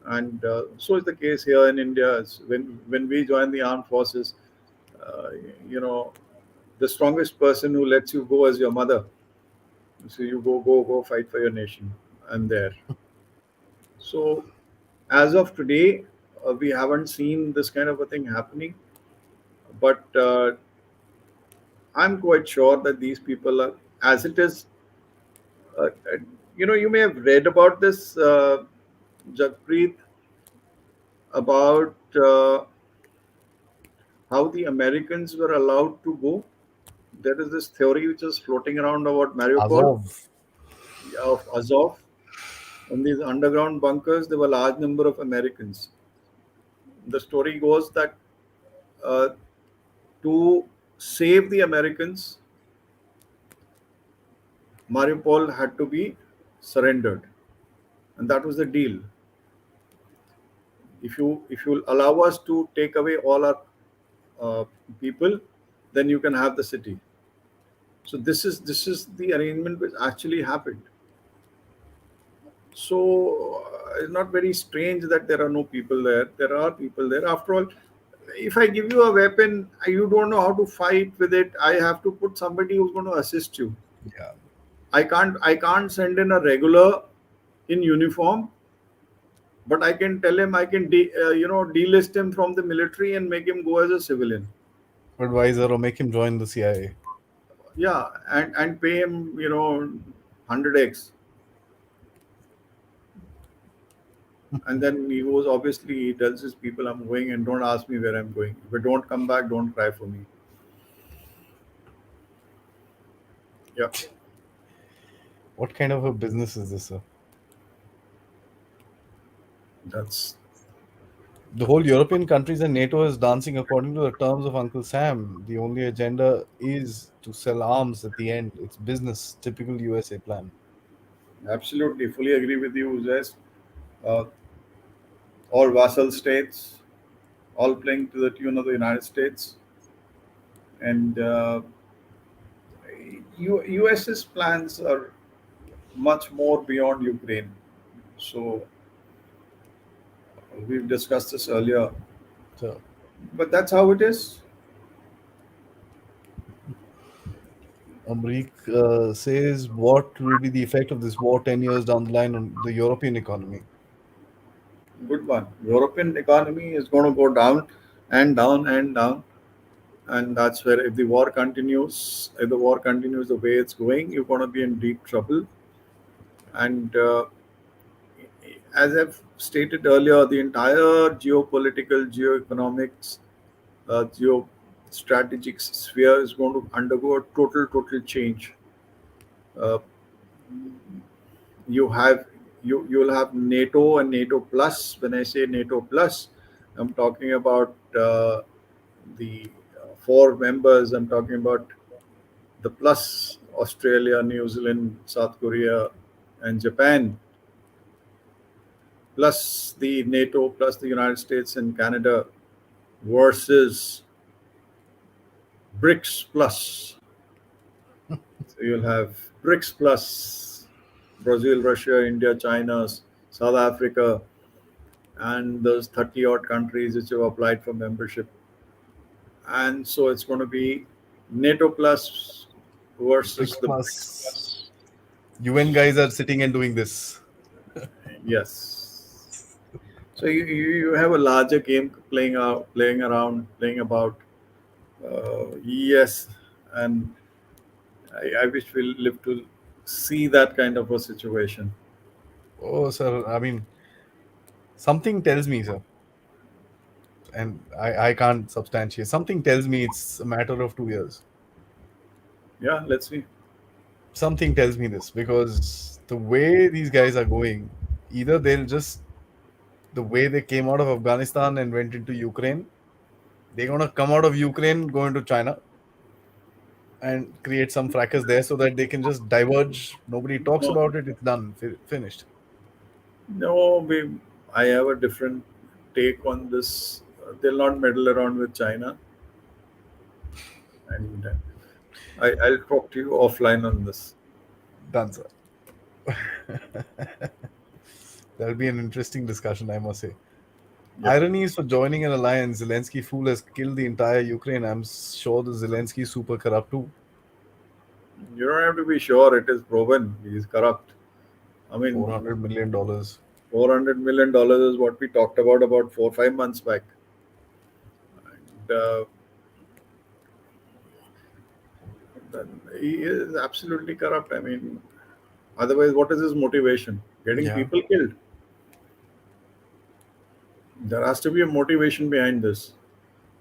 B: And so is the case here in India. When we join the armed forces, uh, you know, the strongest person who lets you go is your mother. So you go fight for your nation. I'm there. So as of today, we haven't seen this kind of a thing happening, but I'm quite sure that these people are, as it is. Uh, uh, you may have read about this, Jagpreet, about how the Americans were allowed to go. There is this theory which is floating around about Mariupol,
A: Azov.
B: of Azov. In these underground bunkers, there were a large number of Americans. The story goes that uh, to save the Americans, Mariupol had to be surrendered, and that was the deal. If you allow us to take away all our uh, people, then you can have the city. So this is the arrangement which actually happened. So it's not very strange that there are no people there. There are people there. After all, if I give you a weapon, you don't know how to fight with it. I have to put somebody who's going to assist you.
A: Yeah.
B: I can't send in a regular in uniform, but I can tell him I can delist him from the military and make him go as a civilian.
A: Advisor, or make him join the CIA.
B: Yeah, and pay him 100x, and then he goes. Obviously, he tells his people, "I'm going, and don't ask me where I'm going. If I don't come back, don't cry for me." Yeah,
A: What kind of a business is this, sir?
B: that's
A: The whole European countries and NATO is dancing according to the terms of Uncle Sam. The only agenda is to sell arms at the end. It's business, typical USA plan.
B: absolutely fully agree with you, Zest. Uh, all vassal states, all playing to the tune of the United States, and US's plans are much more beyond Ukraine. So we've discussed this earlier,
A: So,
B: but that's how it is.
A: Amrik says, what will be the effect of this war 10 years down the line on the European economy?
B: Good one. European economy is going to go down and down and down, and that's where if the war continues the way it's going, you're going to be in deep trouble. And as I've stated earlier, the entire geopolitical, geoeconomics, geostrategic sphere is going to undergo a total change. Uh, you have you'll have NATO and NATO plus. When I say NATO plus, I'm talking about the four members. I'm talking about the plus Australia, New Zealand, South Korea, and Japan, plus the NATO, plus the United States and Canada versus BRICS plus. So you'll have BRICS plus Brazil, Russia, India, China, South Africa, and those 30 odd countries which have applied for membership. And so it's going to be NATO plus versus
A: BRICS
B: the BRICS
A: Plus.
B: plus.
A: UN guys are sitting and doing this.
B: Yes. So you have a larger game playing out, playing around, playing about. Yes, and I wish we'll live to see that kind of a situation.
A: Oh, sir. I mean, something tells me, sir, and I can't substantiate. Something tells me it's a matter of 2 years.
B: Yeah, let's see.
A: Something tells me this because the way these guys are going, either they'll just, the way they came out of Afghanistan and went into Ukraine, they're going to come out of Ukraine, go into China, and create some fracas there so that they can just diverge. Nobody talks
B: No,
A: about it. It's done. Finished.
B: no, I have a different take on this. They'll not meddle around with China, and I'll talk to you offline on this.
A: Done, sir. That'll be an interesting discussion, I must say.
B: Yep.
A: Ironies for joining an alliance. Zelensky fool has killed the entire Ukraine. I'm sure the Zelensky is super corrupt too.
B: You don't have to be sure. It is proven he's corrupt. I mean,
A: $400 million.
B: $400 million is what we talked about 4 5 months back. And, then he is absolutely corrupt. I mean, otherwise, what is his motivation? Getting
A: Yeah.
B: people killed. There has to be a motivation behind this.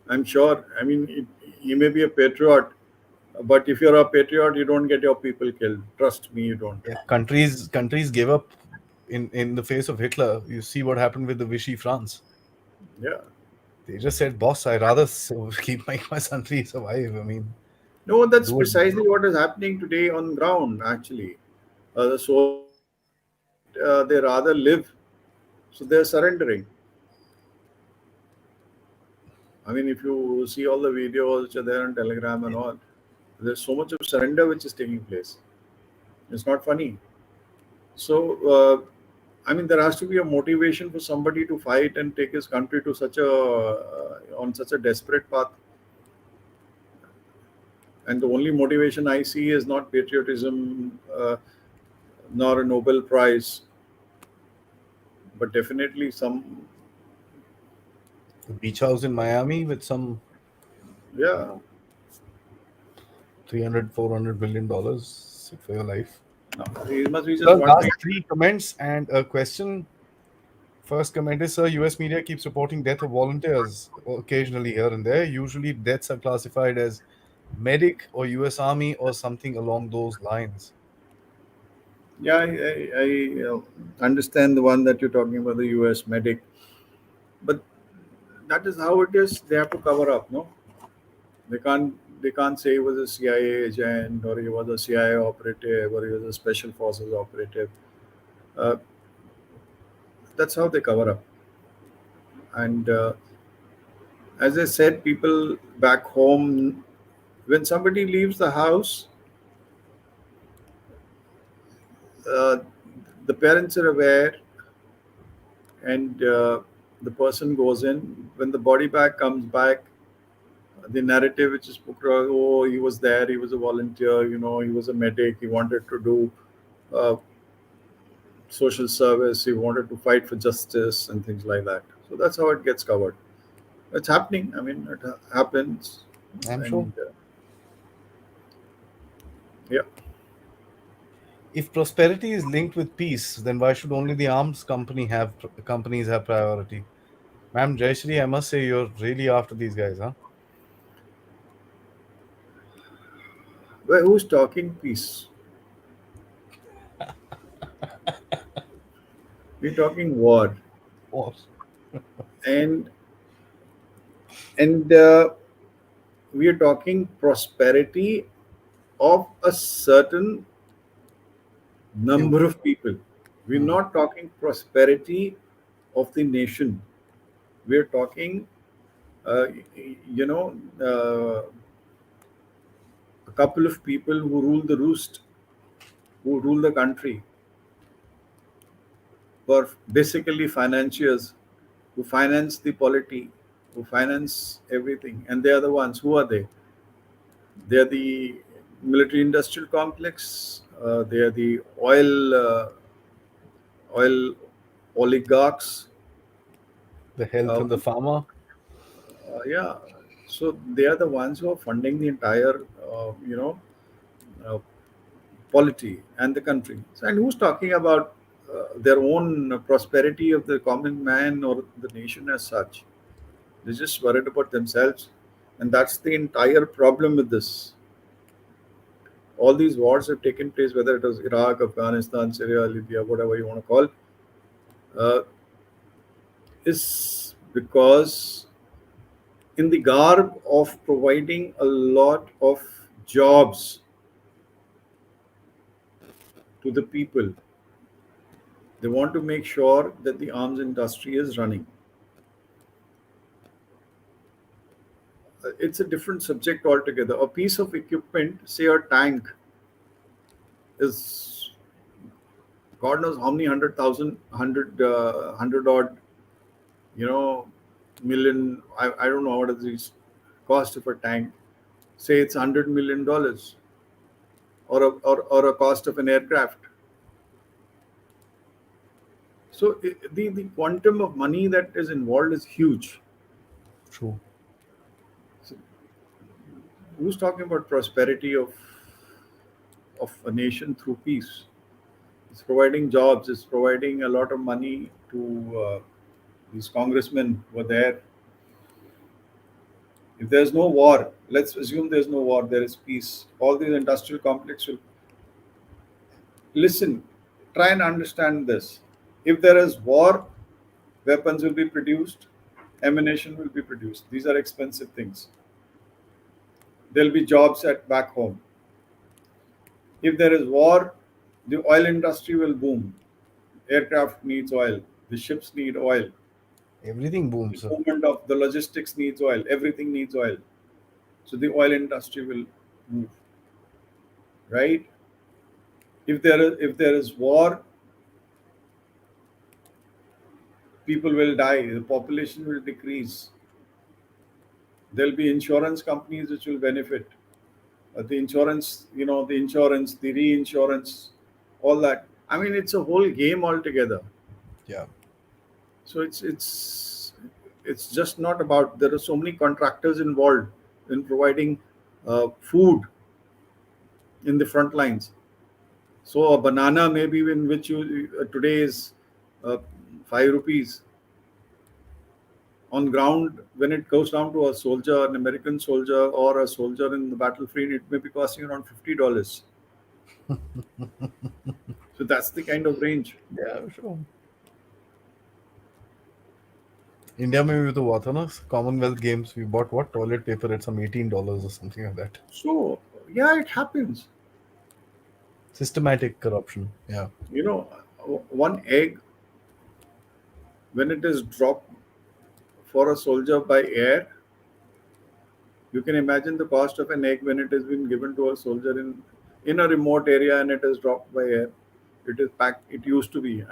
B: I'm sure. I mean, he may be a patriot, but if you're a patriot, you don't get your people killed. Trust me, you don't.
A: Yeah. Countries gave up in the face of Hitler. You see what happened with the Vichy France.
B: Yeah.
A: They just said, "Boss, I rather keep my country survive." I mean,
B: No, that's
A: do it.
B: precisely what is happening today on ground. Actually, the soldiers are saying that they rather live, so they're surrendering. I mean, if you see all the videos which are there on Telegram and all, there's so much of surrender which is taking place. It's not funny. So, I mean, there has to be a motivation for somebody to fight and take his country to such a on such a desperate path. And the only motivation I see is not patriotism, nor a Nobel Prize, but definitely some,
A: The beach house in Miami with some, I don't
B: yeah.
A: know, 300, $400 billion. Sit for your life.
B: No, it must be just
A: Sir,
B: one
A: last
B: thing.
A: three comments and a question. First comment is, sir, US media keeps reporting death of volunteers occasionally here and there. Usually deaths are classified as medic or US Army or something along those lines.
B: Yeah, I understand the one that you're talking about, the U.S. medic, but that is how it is. They have to cover up, no? They can't say he was a CIA agent or he was a CIA operative or he was a special forces operative. Uh, that's how they cover up. And as I said, people back home, when somebody leaves the house, uh, the parents are aware, and the person goes in. When the body bag comes back, the narrative which is put across, oh, he was there, he was a volunteer, he was a medic, he wanted to do uh, social service, he wanted to fight for justice and things like that. So that's how it gets covered. It's happening. I mean, it happens.
A: I'm sure.
B: And yeah.
A: If prosperity is linked with peace, then why should only the arms companies have priority? Ma'am Jayashri, I must say you're really after these guys, huh?
B: Well, who's talking peace? We're talking war,
A: What?
B: and and we are talking prosperity of a certain
A: Few.
B: number of people. We're
A: Hmm.
B: not talking prosperity of the nation. We're talking, uh, you know, a couple of people who rule the roost, who rule the country, who are basically financiers, who finance the polity, who finance everything. And they are the ones. Who are they? They are the military industrial complex. They are the oil oligarchs.
A: The health
B: Uh,
A: and the farmer.
B: yeah, so they are the ones who are funding the entire, uh, polity and the country. So, and who's talking about their own prosperity of the common man or the nation as such? They're just worried about themselves, and that's the entire problem with this. All these wars have taken place, whether it was Iraq, Afghanistan, Syria, Libya, whatever you want to call, uh, is because in the garb of providing a lot of jobs to the people, they want to make sure that the arms industry is running. It's a different subject altogether. A piece of equipment, say a tank, is God knows how many hundred thousand, hundred odd, you know, million. I don't know what is the cost of a tank. Say it's $100 million, or a cost of an aircraft. So the quantum of money that is involved is huge.
A: True.
B: So who's talking about prosperity of a nation through peace? It's providing jobs. It's providing a lot of money to these congressmen who are there. If there's no war, let's assume there's no war, there is peace. All these industrial complexes will listen. Try and understand this. If there is war, weapons will be produced, ammunition will be produced. These are expensive things. There'll be jobs at back home. If there is war, the oil industry will boom. Aircraft needs oil. The ships need oil.
A: Everything
B: The
A: booms, sir.
B: movement of the logistics needs oil. Everything needs oil. So the oil industry will move, right? If there is war, people will die. The population will decrease. There'll be insurance companies which will benefit. The insurance, the insurance, the reinsurance, all that. I mean, it's a whole game altogether.
A: Yeah.
B: So it's just not about. There are so many contractors involved in providing food in the front lines. So a banana maybe in which you today is uh, 5 rupees on ground, when it goes down to a soldier, an American soldier or a soldier in the battlefield, it may be costing around $50. So that's the kind of range.
A: Yeah, sure. India में भी तो हुआ था ना Commonwealth Games. We bought what toilet paper at some $18 or something like that.
B: So yeah, it happens.
A: Systematic corruption. Yeah.
B: You know, one egg when it is dropped for a soldier by air, you can imagine the cost of an egg when it has been given to a soldier in a remote area and it is dropped by air. It is packed. It used to be.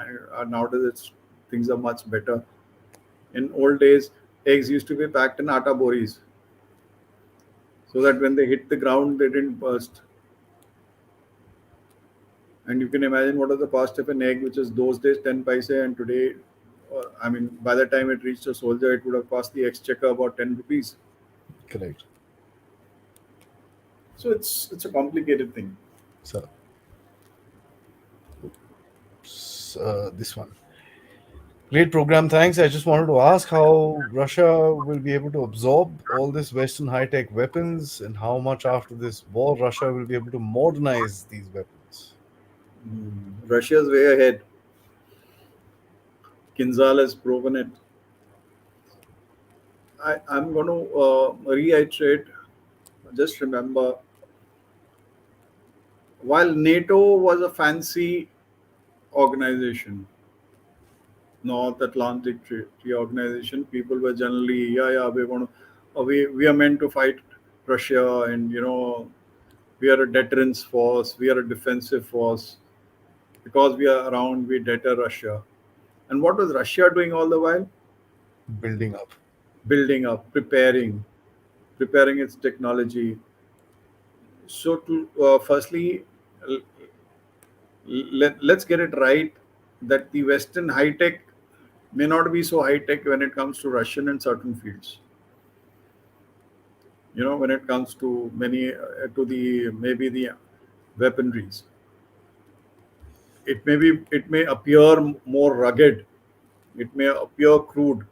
B: Nowadays, things are much better. In old days, eggs used to be packed in atta boris so that when they hit the ground, they didn't burst. And you can imagine what was the cost of an egg, which is those days 10 paise, and today, I mean, by the time it reached a soldier, it would have cost the exchequer about 10 rupees.
A: Correct.
B: So it's a complicated thing.
A: So this one. Great program, thanks. I just wanted to ask how Russia will be able to absorb all this Western high tech weapons and how much after this war Russia will be able to modernize these weapons.
B: Russia's way ahead. Kinzhal has proven it. I'm going to reiterate. Just remember, while NATO was a fancy organization, North Atlantic Treaty Organization, people were generally, yeah, we're going to, we are meant to fight Russia, and we are a deterrence force, we are a defensive force. Because we are around, we deter Russia. And what was Russia doing all the while?
A: Building up.
B: Building up, preparing its technology. So, to firstly, l- let's get it right that the Western high tech may not be so high tech when it comes to Russian in certain fields. When it comes to many, to the maybe the weaponries, it may appear more rugged, it may appear crude,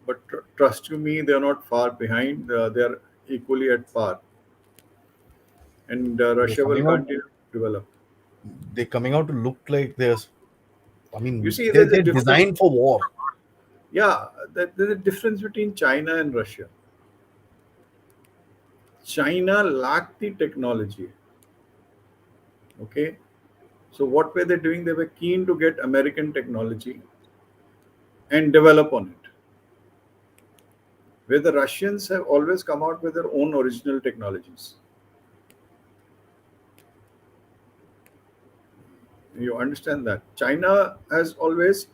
B: but trust you me, they are not far behind. They are equally at par, and
A: They're
B: Russia will
A: coming out.
B: continue to develop.
A: They're coming out to look like there's. I
B: You
A: mean,
B: see,
A: they're
B: there's a
A: they're
B: difference.
A: designed for war.
B: Yeah, there's a difference between China and Russia. China lacked the technology. Okay, so what were they doing? They were keen to get American technology and develop on it. Where the Russians have always come out with their own original technologies. You understand that China has always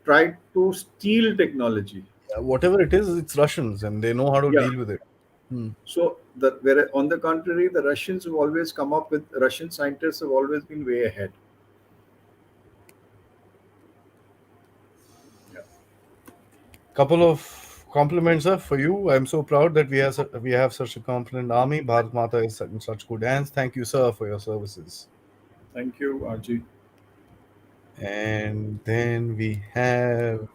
B: tried to steal technology.
A: Whatever it is, it's Russians, and they know how to
B: Yeah.
A: deal with it. Hmm.
B: So where on the contrary, the Russians have always come up with Russian scientists have always been way ahead. Yeah.
A: Couple of compliments, sir, for you. I'm so proud that we have such a confident army. Bharat Mata is in such good hands. Thank you, sir, for your services.
B: Thank you, Arji.
A: And then we have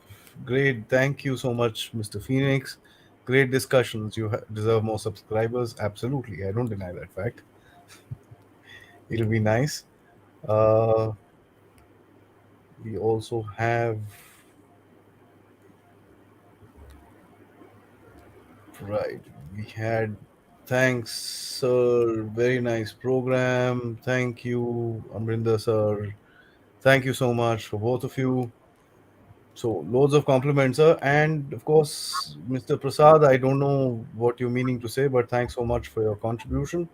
A: great. Thank you so much, Mr. Phoenix. Great discussions. You deserve more subscribers. Absolutely, I don't deny that fact. It'll be nice. Uh, we also have right. We had thanks, sir. Very nice program. Thank you, Amrinder, sir. Thank you so much for both of you. So loads of compliments, sir. And of course, Mr. Prasad, I don't know what you're meaning to say, but thanks so much for your contribution.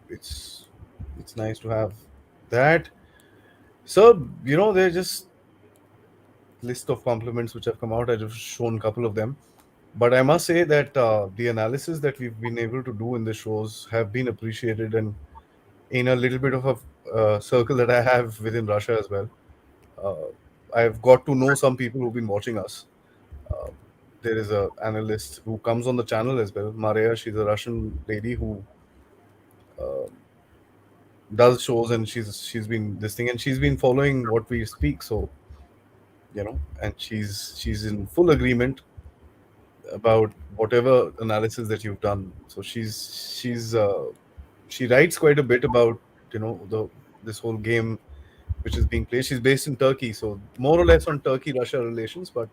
A: It's nice to have that. So, there's just list of compliments which have come out. I've just shown a couple of them. But I must say that the analysis that we've been able to do in the shows have been appreciated, and in a little bit of a circle that I have within Russia as well. Uh, I've got to know some people who've been watching us. Uh, there is a analyst who comes on the channel as well, Maria. She's a Russian lady who uh, does shows, and she's been this thing, and she's been following what we speak. So and she's in full agreement about whatever analysis that you've done. So she writes quite a bit about the this whole game which is being played. She's based in Turkey, so more or less on Turkey-Russia relations, but.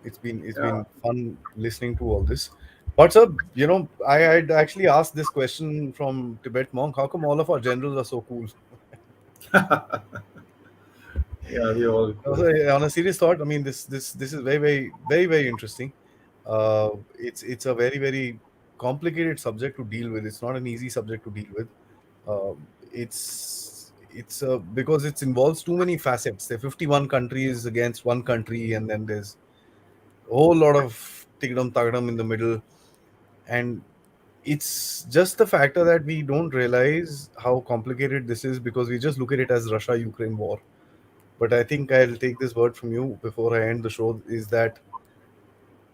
A: It's
B: Yeah.
A: been fun listening to all this. But sir, I'd actually asked this question from Tibet monk. How come all of our generals are so cool?
B: Yeah, we all cool.
A: Also, on a serious thought, I mean this is very very very very interesting. It's a very very complicated subject to deal with. It's not an easy subject to deal with. It's because it involves too many facets. There are 51 countries against one country, and then there's a whole lot of tigdom tagdam in the middle, and it's just the factor that we don't realize how complicated this is because we just look at it as Russia Ukraine war. But I think I'll take this word from you before I end the show is that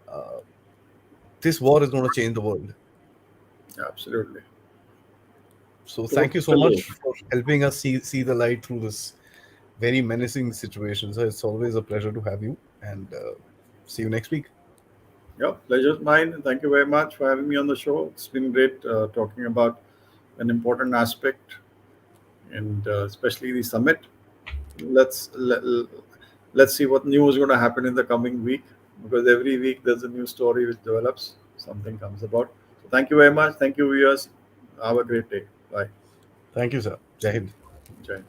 A: uh, this war is going to change the world.
B: Absolutely.
A: So thank you so much
B: Totally.
A: for helping us see the light through this very menacing situation. So it's always a pleasure to have you, and see you next week.
B: Yeah, pleasure's mine. Thank you very much for having me on the show. It's been great talking about an important aspect, and especially the summit. Let's let, let's see what new is going to happen in the coming week, because every week there's a new story which develops, something comes about. So thank you very much. Thank you, viewers. Have a great day. Bye.
A: Thank you, sir. Jai Hind.
B: Jai.